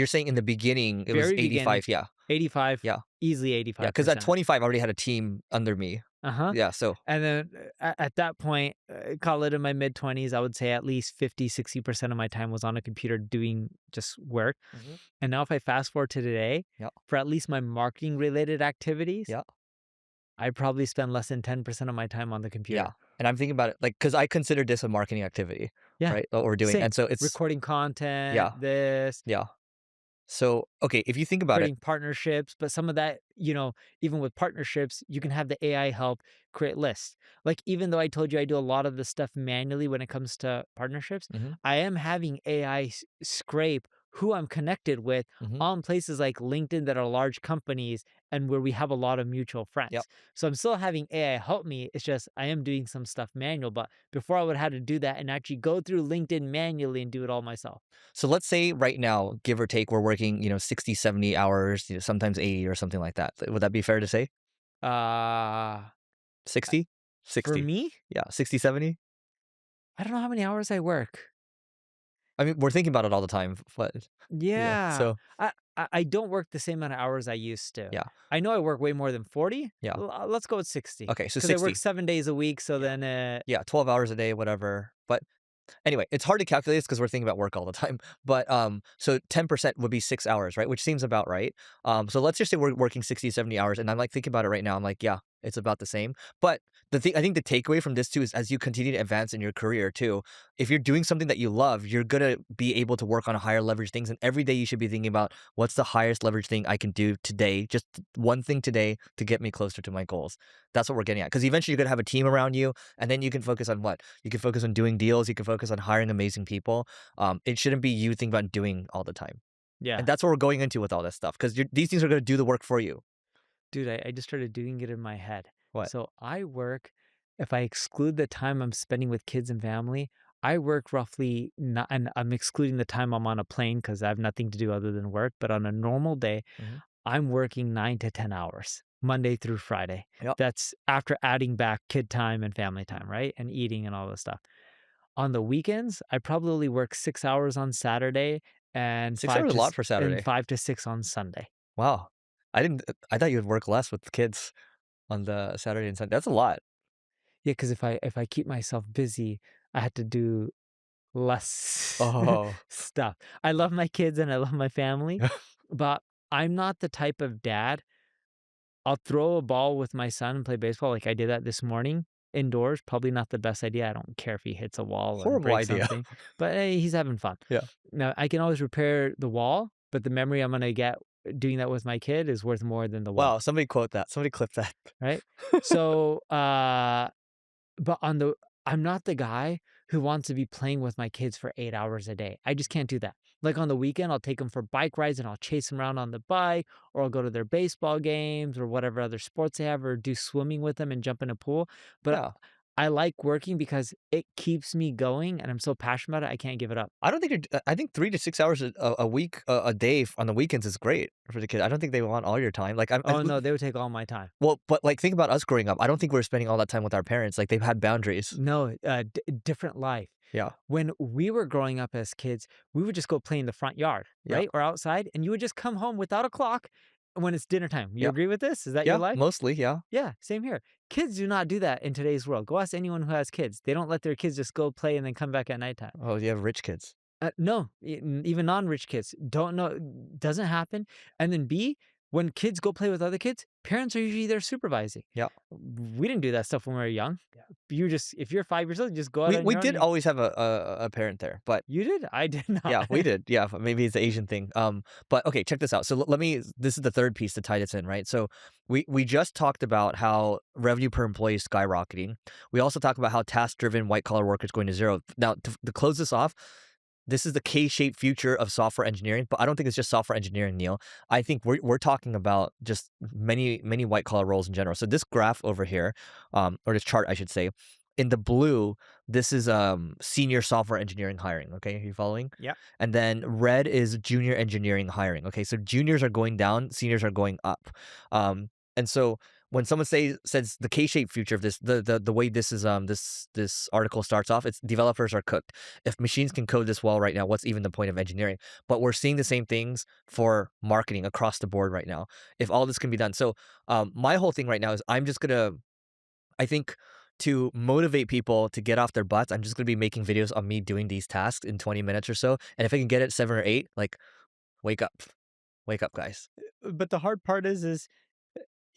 S1: saying in the beginning it was
S2: Very beginning,
S1: 85. Yeah.
S2: 85,
S1: Yeah.
S2: easily
S1: Yeah. Because at
S2: 85%.
S1: 25, I already had a team under me.
S2: Uh-huh.
S1: Yeah. So
S2: And then at that point, call it in my mid 20s, I would say at least 50-60% of my time was on a computer doing just work.
S1: Mhm.
S2: And now if I fast forward to today,
S1: Yeah.
S2: for at least my marketing related activities,
S1: Yeah.
S2: I probably spend less than 10% of my time on the
S1: Yeah.
S2: computer.
S1: And I'm thinking about it like because I consider this a marketing activity,
S2: Yeah.
S1: right? What we're doing.
S2: Same.
S1: And so it's
S2: Recording content,
S1: yeah.
S2: this,
S1: Yeah. So okay, if you think about it,
S2: creating partnerships, but some of that, even with partnerships, you can have the AI help create lists. Like, even though I told you I do a lot of the stuff manually when it comes to partnerships,
S1: mhm,
S2: I am having AI scrape who I'm connected with
S1: mhm,
S2: on places like LinkedIn that are large companies and where we have a lot of mutual
S1: yep.
S2: friends. So I'm still having AI help me. It's just I am doing some stuff manual, but before I would have to do that and actually go through LinkedIn manually and do it all myself.
S1: So let's say right now, give or take, we're working, 60, 70 hours, sometimes 80 or something like that. Would that be fair to say?
S2: Uh
S1: 60?
S2: for
S1: 60.
S2: me,
S1: Yeah, 60, 70.
S2: I don't know how many hours I work.
S1: I mean, we're thinking about it all the time, but yeah.
S2: Yeah.
S1: So
S2: I don't work the same amount of hours I used to.
S1: yeah,
S2: I know I work way more than 40.
S1: yeah.
S2: Let's go with 60
S1: Okay, so
S2: because I work
S1: 60.
S2: 7 days a week. So
S1: Yeah.
S2: then,
S1: Yeah, 12 hours a day, whatever. But anyway, it's hard to calculate this because we're thinking about work all the time. But so 10% would be 6 hours, right? Which seems about right. So let's just say we're working 60, 70 hours, and I'm like thinking about it right now. I'm like, yeah, it's about the same. But the thing I think the takeaway from this too is as you continue to advance in your career too, if you're doing something that you love, you're gonna be able to work on higher leverage things. And every day you should be thinking about what's the highest leverage thing I can do today, just one thing today to get me closer to my goals. That's what we're getting at. Because eventually you're gonna have a team around you, and then you can focus on what? You can focus on doing deals, you can focus on hiring amazing people. It shouldn't be you thinking about doing all the time. And
S2: yeah,
S1: that's what we're going into with all this stuff. Because these things are gonna do the work for you.
S2: dude, I just started doing it in my head.
S1: What?
S2: So I work, if I exclude the time I'm spending with kids and family, I work roughly, not, and I'm excluding the time I'm on a plane because I have nothing to do other than work. But on a normal day,
S1: Mhm.
S2: I'm working 9 to 10 hours, Monday through Friday.
S1: Yep.
S2: That's after adding back kid time and family time, right? And eating and all this stuff. On the weekends, I probably work 6 hours on Saturday and
S1: 6 hours is a lot for Saturday.
S2: 5 to 6 on Sunday.
S1: Wow. I thought you would work less with the kids on the Saturday and Sunday. That's a lot.
S2: Yeah, because if I keep myself busy, I had to do less
S1: Oh.
S2: stuff. I love my kids and I love my family, but I'm not the type of dad. I'll throw a ball with my son and play baseball like I did that this morning indoors. Probably not the best idea. I don't care if he hits a wall or
S1: Horrible
S2: breaks
S1: idea.
S2: something, but hey, he's having fun.
S1: Yeah.
S2: Now, I can always repair the wall, but the memory I'm gonna get doing that with my kid is worth more than the
S1: Wow,
S2: wall,
S1: somebody quote that. Somebody clip that.
S2: right? So, but I'm not the guy who wants to be playing with my kids for 8 hours a day. I just can't do that. Like on the weekend, I'll take them for bike rides and I'll chase them around on the bike, or I'll go to their baseball games or whatever other sports they have, or do swimming with them and jump in a pool. But
S1: Yeah.
S2: I like working because it keeps me going and I'm so passionate about it, I can't give it up.
S1: I think 3 to 6 hours a week, a day on the weekends is great for the kid. I don't think they want all your time. Like,
S2: Oh no, they would take all my time.
S1: well, but, like, think about us growing up. I don't think we were spending all that time with our parents. Like, they've had boundaries.
S2: No, different life.
S1: Yeah.
S2: When we were growing up as kids, we would just go play in the front yard,
S1: Yeah.
S2: right? Or outside, and you would just come home without a clock when it's dinner time. You
S1: Yeah.
S2: agree with this? Is that your
S1: Yeah,
S2: life?
S1: mostly, yeah.
S2: Yeah, same here. Kids do not do that in today's world. Go ask anyone who has kids. They don't let their kids just go play and then come back at nighttime.
S1: Oh, you have rich kids.
S2: No, even non-rich kids don't know. Doesn't happen. And then B, when kids go play with other kids, parents are usually there supervising.
S1: Yeah.
S2: We didn't do that stuff when we were young. You just, if you're 5 years old, you just go out on
S1: We
S2: your own.
S1: did always have a parent there, but
S2: You did? I did not.
S1: yeah, we did. Yeah, but maybe it's an Asian thing. But okay, check this out. So let me. This is the third piece to tie this in, right? So we just talked about how revenue per employee is skyrocketing. We also talked about how task-driven white collar work is going to zero. Now to close this off, this is the K-shaped future of software engineering, but I don't think it's just software engineering, Neil. I think we're talking about just many white collar roles in general. So this graph over here, or this chart, I should say, in the blue, this is senior software engineering hiring. Okay, are you following?
S2: Yeah.
S1: And then red is junior engineering hiring. Okay, so juniors are going down, seniors are going up. And so when someone says the K-shaped future of this, the way this is this article starts off, it's developers are cooked. If machines can code this well right now, what's even the point of engineering? But we're seeing the same things for marketing across the board right now. If all this can be done, so my whole thing right now is I think to motivate people to get off their butts, I'm just gonna be making videos on me doing these tasks in 20 minutes or so. And if I can get it 7 or 8, like, wake up, guys.
S2: But the hard part is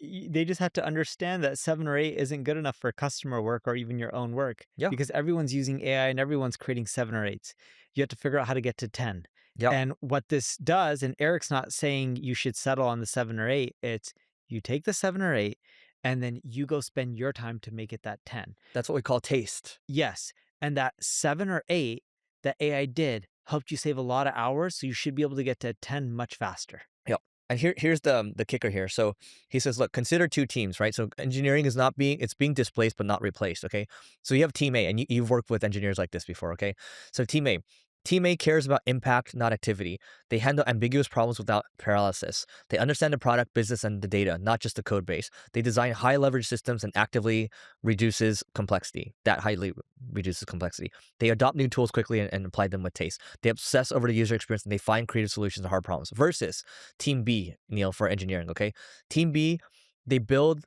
S2: they just have to understand that 7 or 8 isn't good enough for customer work or even your own work.
S1: Yeah.
S2: Because everyone's using AI and everyone's creating 7 or 8s. You have to figure out how to get to 10.
S1: Yep.
S2: And what this does, and Eric's not saying you should settle on the 7 or 8, it's you take the 7 or 8 and then you go spend your time to make it that 10.
S1: That's what we call taste.
S2: Yes. And that 7 or 8 that AI did helped you save a lot of hours, so you should be able to get to 10 much faster.
S1: Yep. And here's the kicker here. So he says, look, consider two teams, right? So engineering is it's being displaced but not replaced, okay? So you have team A, and you've worked with engineers like this before, okay? So team A. Team A cares about impact, not activity. They handle ambiguous problems without paralysis. They understand the product, business, and the data, not just the code base. They design high leverage systems and actively reduces complexity. That highly reduces complexity. They adopt new tools quickly and apply them with taste. They obsess over the user experience and they find creative solutions to hard problems. Versus Team B, Neil, for engineering, okay? Team B, they build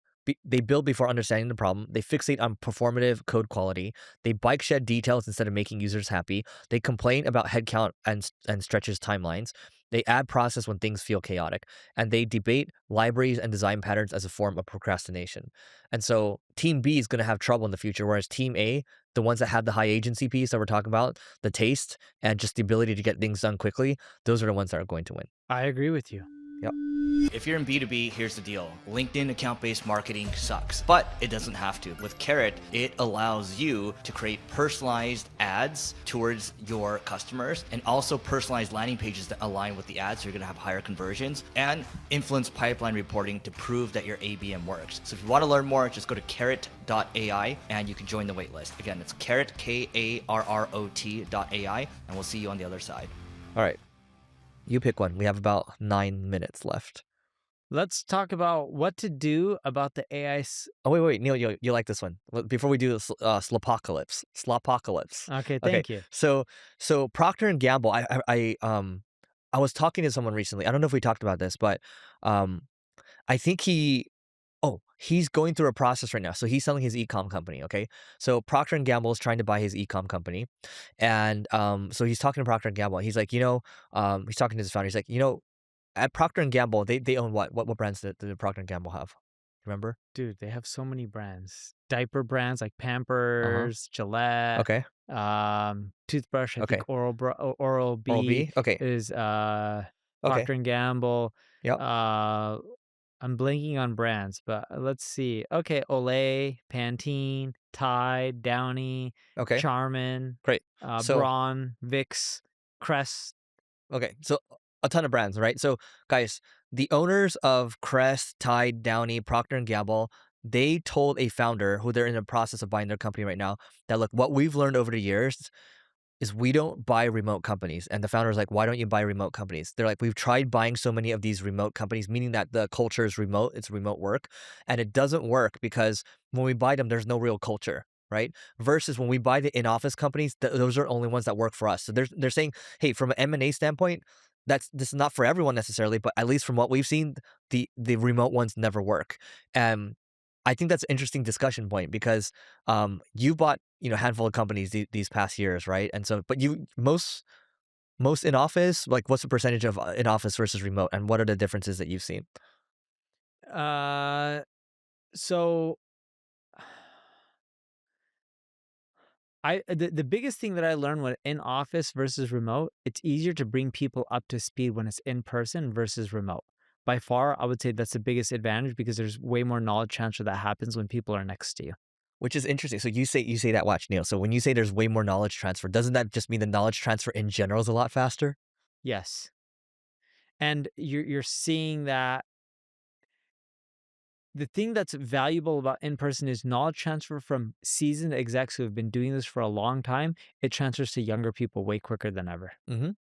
S1: before understanding the problem. They fixate on performative code quality. They bike shed details instead of making users happy. They complain about headcount and stretches timelines. They add process when things feel chaotic. And they debate libraries and design patterns as a form of procrastination. And so Team B is going to have trouble in the future, whereas Team A, the ones that have the high agency piece that we're talking about, the taste, and just the ability to get things done quickly, those are the ones that are going to win.
S2: I agree with you.
S1: Yep.
S5: If you're in B2B, here's the deal. LinkedIn account-based marketing sucks, but it doesn't have to. With Carrot, it allows you to create personalized ads towards your customers and also personalized landing pages that align with the ads, so you're gonna have higher conversions, and influence pipeline reporting to prove that your ABM works. So if you wanna learn more, just go to carrot.ai and you can join the waitlist. Again, it's carrot, Karrot.ai, and we'll see you on the other side.
S1: All right. You pick one. We have about 9 minutes left.
S2: Let's talk about what to do about the AI.
S1: Oh, wait, Neil, you like this one. Before we do this, Slopocalypse.
S2: Okay, thank you.
S1: So Procter and Gamble, I was talking to someone recently. I don't know if we talked about this, but I think he's going through a process right now. So he's selling his e-com company, okay? So Procter and Gamble is trying to buy his e-com company. And so he's talking to Procter and Gamble. He's like, he's talking to his founder. He's like, at Procter and Gamble, they own what? What brands did Procter and Gamble have? Remember?
S2: Dude, they have so many brands. Diaper brands like Pampers, Gillette.
S1: Okay.
S2: Toothbrush, I
S1: Okay.
S2: think Oral-B
S1: Oral-B? Okay.
S2: is
S1: Okay.
S2: Procter and Gamble.
S1: Yep.
S2: I'm blanking on brands, but let's see. Okay, Olay, Pantene, Tide, Downy,
S1: Okay.
S2: Charmin,
S1: Great. So
S2: Braun, Vicks, Crest.
S1: okay. So a ton of brands, right? So guys, the owners of Crest, Tide, Downy, Procter and Gamble, they told a founder who they're in the process of buying their company right now that, look, what we've learned over the years is we don't buy remote companies. And the founder's like, why don't you buy remote companies? They're like, we've tried buying so many of these remote companies, meaning that the culture is remote, it's remote work. And it doesn't work because when we buy them, there's no real culture, right? Versus when we buy the in-office companies, those are only ones that work for us. So they're saying, hey, from an M&A standpoint, this is not for everyone necessarily, but at least from what we've seen, the remote ones never work. And I think that's an interesting discussion point because you bought a handful of companies these past years, right? And so, but you most in office, like what's the percentage of in office versus remote, and what are the differences that you've seen?
S2: So the biggest thing that I learned when in office versus remote, it's easier to bring people up to speed when it's in person versus remote. By far, I would say that's the biggest advantage because there's way more knowledge transfer that happens when people are next to you.
S1: Which is interesting. So you say that, watch, Neil. So when you say there's way more knowledge transfer, doesn't that just mean the knowledge transfer in general is a lot faster?
S2: Yes. And you're seeing that the thing that's valuable about in person is knowledge transfer from seasoned execs who have been doing this for a long time. It transfers to younger people way quicker than ever.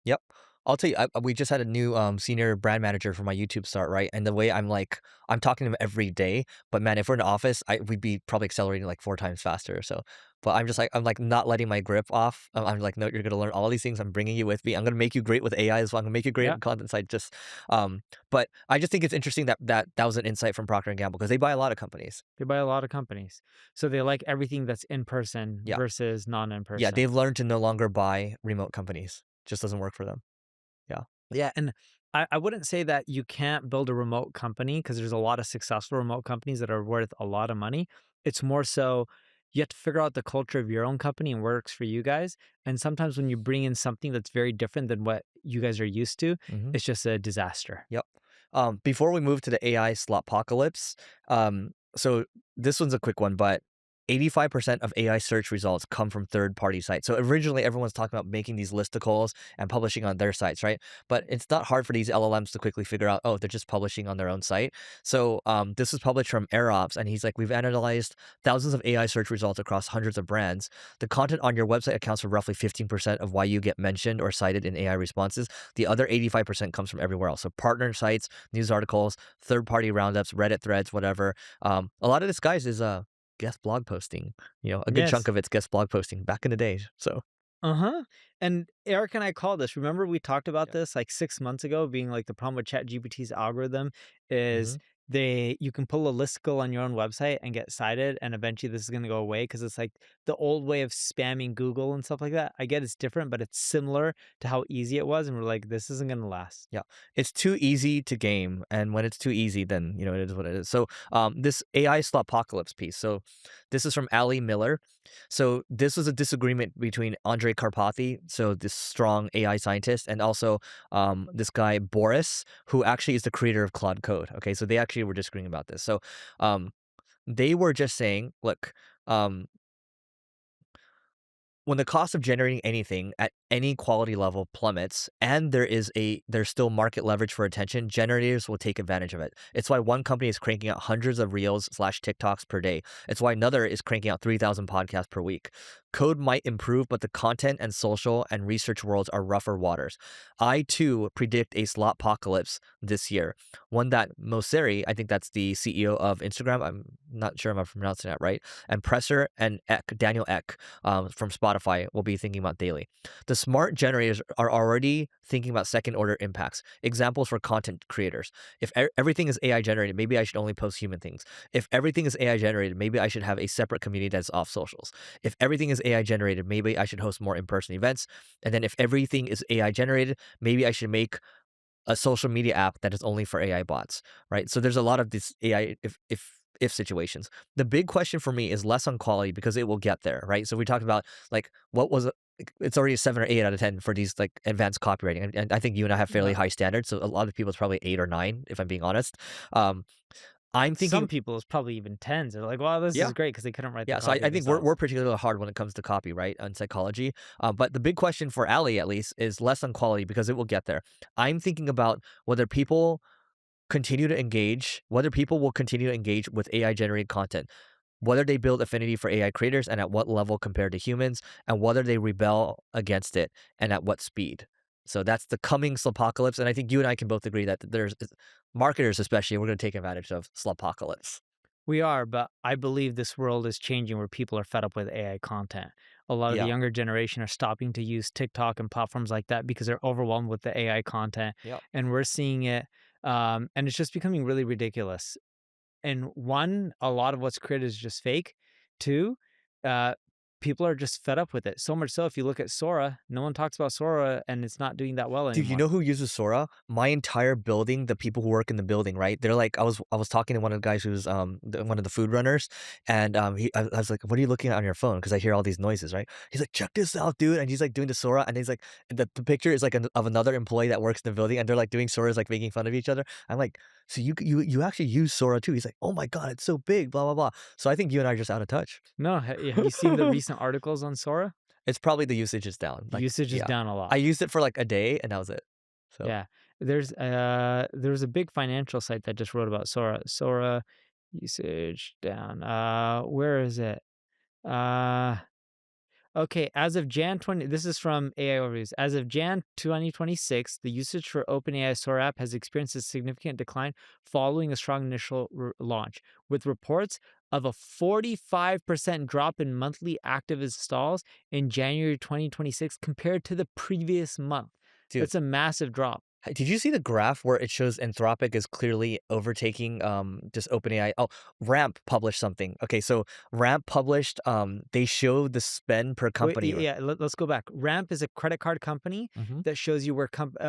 S1: Yep. I'll tell you, we just had a new senior brand manager for my YouTube start, right? And the way I'm talking to him every day. But man, if we're in the office, we'd be probably accelerating like 4 times faster or so. But I'm like not letting my grip off. I'm like, no, you're gonna learn all these things. I'm bringing you with me. I'm gonna make you great with AI as well. I'm gonna make you great
S2: Yeah.
S1: on the content side. But I just think it's interesting that was an insight from Procter and Gamble because they buy a lot of companies.
S2: They buy a lot of companies. So they like everything that's in person
S1: Yeah.
S2: versus non in person.
S1: Yeah, they've learned to no longer buy remote companies. Just doesn't work for them. Yeah.
S2: Yeah, and I wouldn't say that you can't build a remote company because there's a lot of successful remote companies that are worth a lot of money. It's more so you have to figure out the culture of your own company and works for you guys. And sometimes when you bring in something that's very different than what you guys are used to,
S1: Mhm.
S2: it's just a disaster.
S1: Yep. Before we move to the AI Sloppocalypse, so this one's a quick one, but 85% of AI search results come from third-party sites. So originally, everyone's talking about making these listicles and publishing on their sites, right? But it's not hard for these LLMs to quickly figure out, oh, they're just publishing on their own site. So this was published from AirOps, and he's like, we've analyzed thousands of AI search results across hundreds of brands. The content on your website accounts for roughly 15% of why you get mentioned or cited in AI responses. The other 85% comes from everywhere else. So partner sites, news articles, third-party roundups, Reddit threads, whatever. A lot of this, guys, is guest blog posting. A good chunk
S2: Yes.
S1: of it's guest blog posting back in the day. So
S2: Uh-huh. And Eric and I called this. Remember we talked about
S1: yeah.
S2: this like 6 months ago, being like the problem with ChatGPT's algorithm is
S1: Mhm.
S2: you can pull a listicle on your own website and get cited, and eventually this is gonna go away because it's like the old way of spamming Google and stuff like that. I get it's different, but it's similar to how easy it was, and we're like, this isn't gonna last.
S1: Yeah, it's too easy to game, and when it's too easy, then it is what it is. So, this AI apocalypse piece. So, this is from Ali Miller. So, this was a disagreement between Andrei Karpathy, so this strong AI scientist, and also this guy Boris, who actually is the creator of Claude Code. Okay, so they actually were disagreeing about this. So, um, they were just saying, look, um, when the cost of generating anything at any quality level plummets and there's still market leverage for attention, generators will take advantage of it. It's why one company is cranking out hundreds of reels slash TikToks per day. It's why another is cranking out 3,000 podcasts per week. Code might improve, but the content and social and research worlds are rougher waters. I too predict a slot apocalypse this year. One that Mosseri, I think that's the CEO of Instagram, I'm not sure if I'm pronouncing that right, and Presser and Daniel Eck from Spotify will be thinking about daily. The smart generators are already thinking about second order impacts. Examples for content creators. If everything is AI generated, maybe I should only post human things. If everything is AI generated, maybe I should have a separate community that's off socials. If everything is AI generated, maybe I should host more in-person events. And then if everything is AI generated, maybe I should make a social media app that is only for AI bots, right? So there's a lot of this AI if situations. The big question for me is less on quality because it will get there, right? So we talked about like what was it's already a 7 or 8 out of 10 for these like advanced copywriting, and I think you and I have fairly
S2: Yeah.
S1: high standards. So a lot of people it's probably 8 or 9, if I'm being honest. I'm
S2: Some
S1: thinking,
S2: people it's probably even tens. They're like, wow, this
S1: yeah,
S2: is great because they couldn't write the
S1: yeah. So I
S2: copy
S1: think we're
S2: themselves.
S1: particularly hard when it comes to copy, right, and psychology. But the big question for Ali at least is less on quality because it will get there. I'm thinking about whether people will continue to engage with AI generated content, whether they build affinity for AI creators and at what level compared to humans, and whether they rebel against it and at what speed. So that's the coming Slopocalypse, and I think you and I can both agree that there's marketers, especially, we're going to take advantage of Slopocalypse.
S2: We are, but I believe this world is changing where people are fed up with AI content. A lot of the
S1: Yeah.
S2: younger generation are stopping to use TikTok and platforms like that because they're overwhelmed with the AI content.
S1: Yep.
S2: And we're seeing it, and it's just becoming really ridiculous. And one, a lot of what's created is just fake. Two, uh, people are just fed up with it. So much so, if you look at Sora, no one talks about Sora, and it's not doing that well
S1: Dude, you
S2: anymore.
S1: know who uses Sora? My entire building, the people who work in the building, right? They're like, I was talking to one of the guys who's one of the food runners, and I was like, what are you looking at on your phone? Because I hear all these noises, right? He's like, check this out, dude, and he's like doing the Sora, and he's like, the picture is like of another employee that works in the building, and they're like doing Soras, like making fun of each other. I'm like, So you actually use Sora too. He's like, oh my God, it's so big, blah, blah, blah. So I think you and I are just out of touch.
S2: No, have you seen the recent articles on Sora?
S1: It's probably the usage is down.
S2: The
S1: Like,
S2: usage is
S1: yeah.
S2: down a
S1: I
S2: lot.
S1: used it for like a day and that was it. So
S2: Yeah. There's a big financial site that just wrote about Sora. Sora usage down. Where is it? Uh Okay, as of Jan 20, this is from AI Overviews. As of Jan 2026, the usage for OpenAI Sora app has experienced a significant decline following a strong initial launch, with reports of a 45% drop in monthly active installs in January 2026 compared to the previous month.
S1: dude,
S2: That's a massive drop.
S1: did you see the graph where it shows Anthropic is clearly overtaking just OpenAI? Oh, Ramp published something. Okay, so Ramp published they showed the spend per
S2: Wait,
S1: company.
S2: yeah, let's go back. Ramp is a credit card company
S1: Mhm.
S2: that shows you where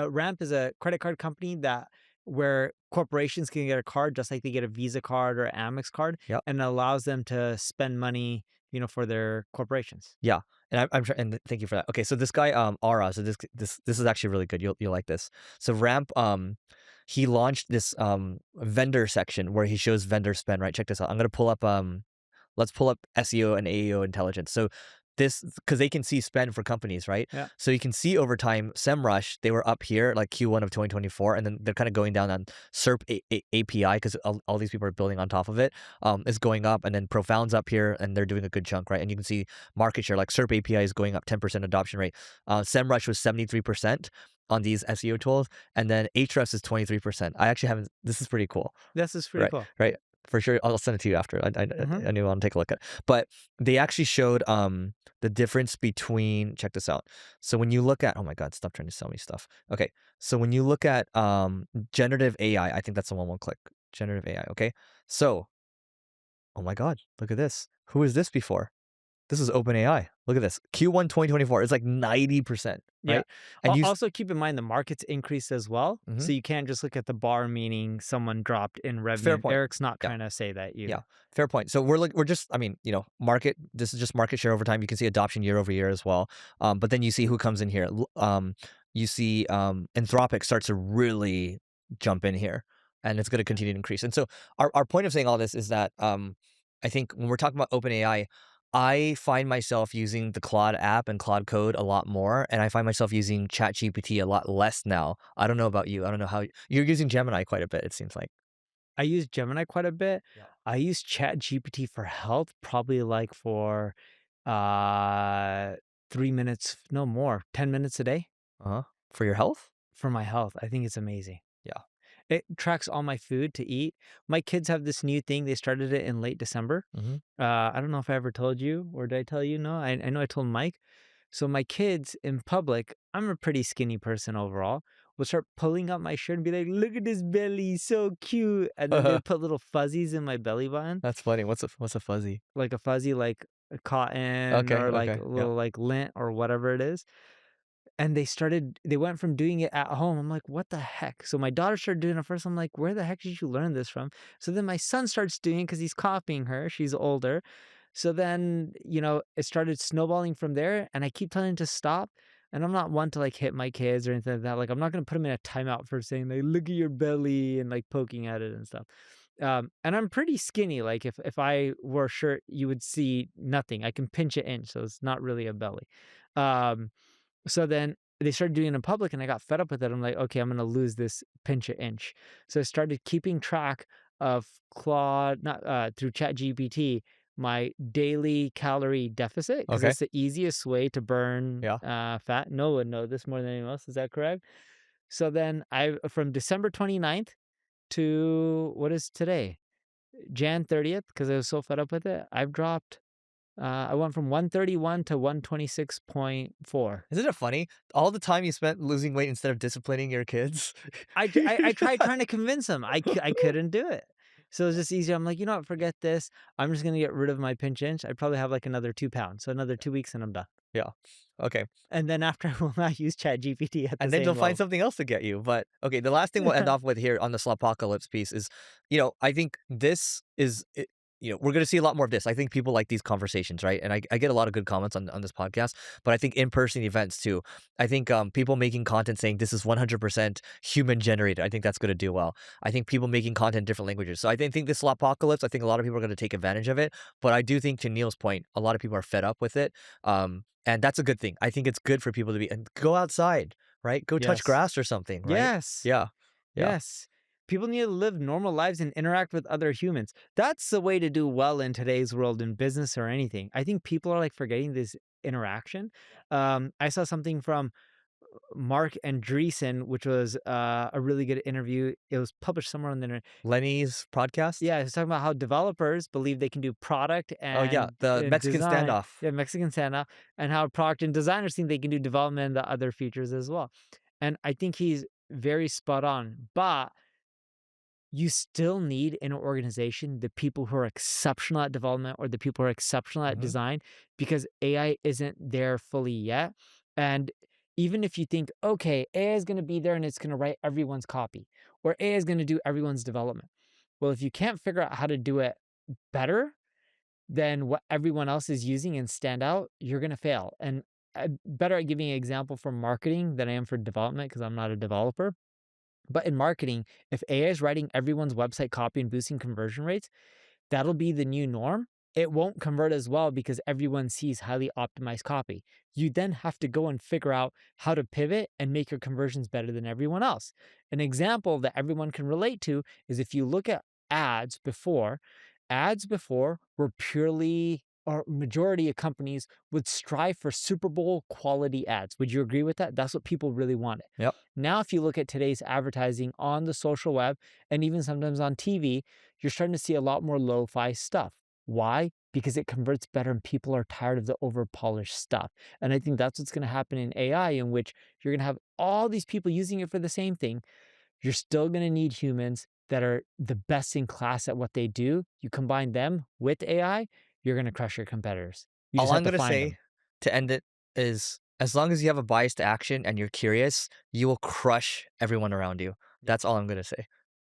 S2: Ramp is a credit card company that where corporations can get a card just like they get a Visa card or Amex card,
S1: Yep.
S2: and it allows them to spend money, for their corporations.
S1: Yeah, and I'm sure, and thank you for that. Okay, so this guy Ara, so this is actually really good. You'll like this. So Ramp he launched this vendor section where he shows vendor spend, right? Check this out. I'm gonna pull up let's pull up SEO and AEO intelligence. So this, because they can see spend for companies, right?
S2: Yeah.
S1: So you can see over time, SEMrush, they were up here like Q1 of 2024, and then they're kind of going down on SERP API because all these people are building on top of it. Is going up, and then Profound's up here, and they're doing a good chunk, right? And you can see market share, like SERP API is going up 10% adoption rate. SEMrush was 73% on these SEO tools, and then Ahrefs is 23%. I actually haven't. This is pretty cool.
S2: This is pretty
S1: Right,
S2: cool.
S1: right. For sure, I'll send it to you after. I knew I want to take a look at it. But they actually showed the difference between, check this out. So when you look at, oh my God, stop trying to sell me stuff. Okay, so when you look at generative AI, I think that's the one we'll click. Generative AI, okay? So, oh my God, look at this. Who is this before? This is OpenAI. Look at this. Q1 2024. It's like 90%,
S2: Yeah.
S1: right? And you
S2: Also keep in mind the market's increased as well.
S1: Mhm.
S2: So you can't just look at the bar meaning someone dropped in revenue.
S1: point.
S2: Eric's not
S1: Yeah.
S2: trying to say that you.
S1: Yeah, fair point. So we're just, I mean, market. This is just market share over time. You can see adoption year over year as well. But then you see who comes in here. You see Anthropic starts to really jump in here, and it's going to continue to increase. And so our point of saying all this is that I think when we're talking about OpenAI, I find myself using the Claude app and Claude Code a lot more, and I find myself using ChatGPT a lot less now. I don't know about you. I don't know how you're using Gemini quite a bit. It seems like.
S2: I use Gemini quite a bit.
S1: Yeah.
S2: I use ChatGPT for health, probably like for 3 minutes, no more, 10 minutes a day
S1: For your health.
S2: for my health. I think it's amazing.
S1: Yeah.
S2: It tracks all my food to eat. My kids have this new thing. They started it in late December.
S1: Mhm.
S2: I don't know if I ever told you, or did I tell you? No, I know I told Mike. So my kids in public, I'm a pretty skinny person overall, will start pulling up my shirt and be like, "Look at this belly, so cute." And then they put little fuzzies in my belly button,
S1: That's funny. What's a fuzzy?
S2: like a fuzzy, like a cotton
S1: Okay,
S2: or like
S1: okay,
S2: a
S1: yeah.
S2: little like lint or whatever it is. And they went from doing it at home. I'm like, what the heck? So my daughter started doing it first. I'm like, where the heck did you learn this from? So then my son starts doing it because he's copying her. She's older. So then, it started snowballing from there. And I keep telling him to stop. And I'm not one to like hit my kids or anything like that. Like, I'm not going to put him in a timeout for saying, like, look at your belly and like poking at it and stuff. And I'm pretty skinny. Like, if I wore a shirt, you would see nothing. I can pinch it in. So it's not really a belly. So then they started doing it in public and I got fed up with it. I'm like, okay, I'm going to lose this pinch a inch. So I started keeping track of Claude, not through ChatGPT, my daily calorie deficit, because
S1: Okay.
S2: that's the easiest way to burn
S1: Yeah.
S2: fat. Noah would know this more than anyone else. Is that correct? So then from December 29th to what is today? Jan 30th, because I was so fed up with it, I've dropped I went from 131 to 126.4.
S1: Isn't it funny? All the time you spent losing weight instead of disciplining your kids.
S2: I tried trying to convince him. I couldn't do it. So it's just easier. I'm like, you know what? Forget this. I'm just going to get rid of my pinch inch. I'd probably have like another 2 pounds. So another 2 weeks and I'm done.
S1: Yeah. Okay.
S2: And then after I will not use ChatGPT at the
S1: And then
S2: same
S1: you'll find
S2: level.
S1: something else to get you. But okay, the last thing we'll end off with here on the Slopocalypse piece is, I think this is we're going to see a lot more of this. I think people like these conversations, right? And I get a lot of good comments on this podcast, but I think in-person events too. I think people making content saying this is 100% human generated. I think that's going to do well. I think people making content in different languages. So I think this apocalypse, I think a lot of people are going to take advantage of it. But I do think, to Neil's point, a lot of people are fed up with it. And that's a good thing. I think it's good for people to be, and go outside, right? Go touch
S2: Yes.
S1: grass or something, right?
S2: Yes.
S1: Yeah. Yeah.
S2: Yes. People need to live normal lives and interact with other humans. That's the way to do well in today's world in business or anything. I think people are like forgetting this interaction. I saw something from Mark Andreessen, which was a really good interview. It was published somewhere on the internet.
S1: Lenny's podcast.
S2: Yeah, he's talking about how developers believe they can do product and
S1: Oh yeah, the Mexican
S2: design.
S1: standoff.
S2: Yeah, Mexican standoff, and how product and designers think they can do development and the other features as well. And I think he's very spot on. But you still need in an organization the people who are exceptional at development or the people who are exceptional at
S1: Mhm.
S2: design, because AI isn't there fully yet. And even if you think, okay, AI is going to be there and it's going to write everyone's copy, or AI is going to do everyone's development. Well, if you can't figure out how to do it better than what everyone else is using and stand out, you're going to fail. And I'm better at giving an example for marketing than I am for development, because I'm not a developer. But in marketing, if AI is writing everyone's website copy and boosting conversion rates, that'll be the new norm. It won't convert as well because everyone sees highly optimized copy. You then have to go and figure out how to pivot and make your conversions better than everyone else. An example that everyone can relate to is if you look at ads before were purely, or majority of companies would strive for Super Bowl quality ads. Would you agree with that? That's what people really wanted.
S1: Yep.
S2: Now, if you look at today's advertising on the social web and even sometimes on TV, you're starting to see a lot more lo-fi stuff. Why? Because it converts better and people are tired of the over-polished stuff. And I think that's what's going to happen in AI, in which you're going to have all these people using it for the same thing. You're still going to need humans that are the best in class at what they do. You combine them with AI, you're going to crush your competitors. You just
S1: All
S2: have
S1: I'm
S2: to
S1: going to
S2: find
S1: say
S2: them.
S1: to end it is, as long as you have a bias to action and you're curious, you will crush everyone around you. That's all I'm going to say.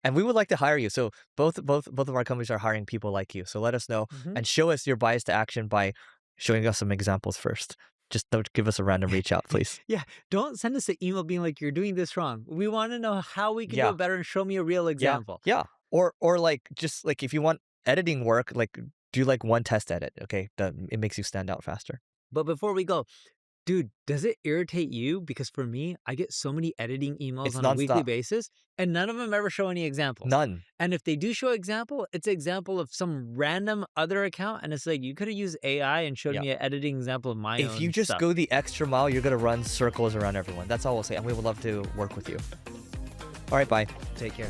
S1: And we would like to hire you. So both of our companies are hiring people like you. So let us know and show us your bias to action by showing us some examples first. Just don't give us a random reach out, please.
S2: Yeah, don't send us an email being like, you're doing this wrong. We want to know how we can do
S1: Yeah.
S2: it better and show me a real example.
S1: Yeah. Or like, just like, if you want editing work, like, do like one test edit. Okay, it makes you stand out faster.
S2: But before we go, dude, does it irritate you? Because for me, I get so many editing emails
S1: It's
S2: on a weekly
S1: nonstop.
S2: basis, and none of them ever show any examples.
S1: None.
S2: And if they do show example, it's an example of some random other account, and it's like, you could have used AI and showed
S1: Yeah.
S2: me an editing example of my own
S1: If you just
S2: stuff.
S1: go the extra mile, you're gonna run circles around everyone. That's all we'll say, and we would love to work with you. All right, bye.
S2: Take care.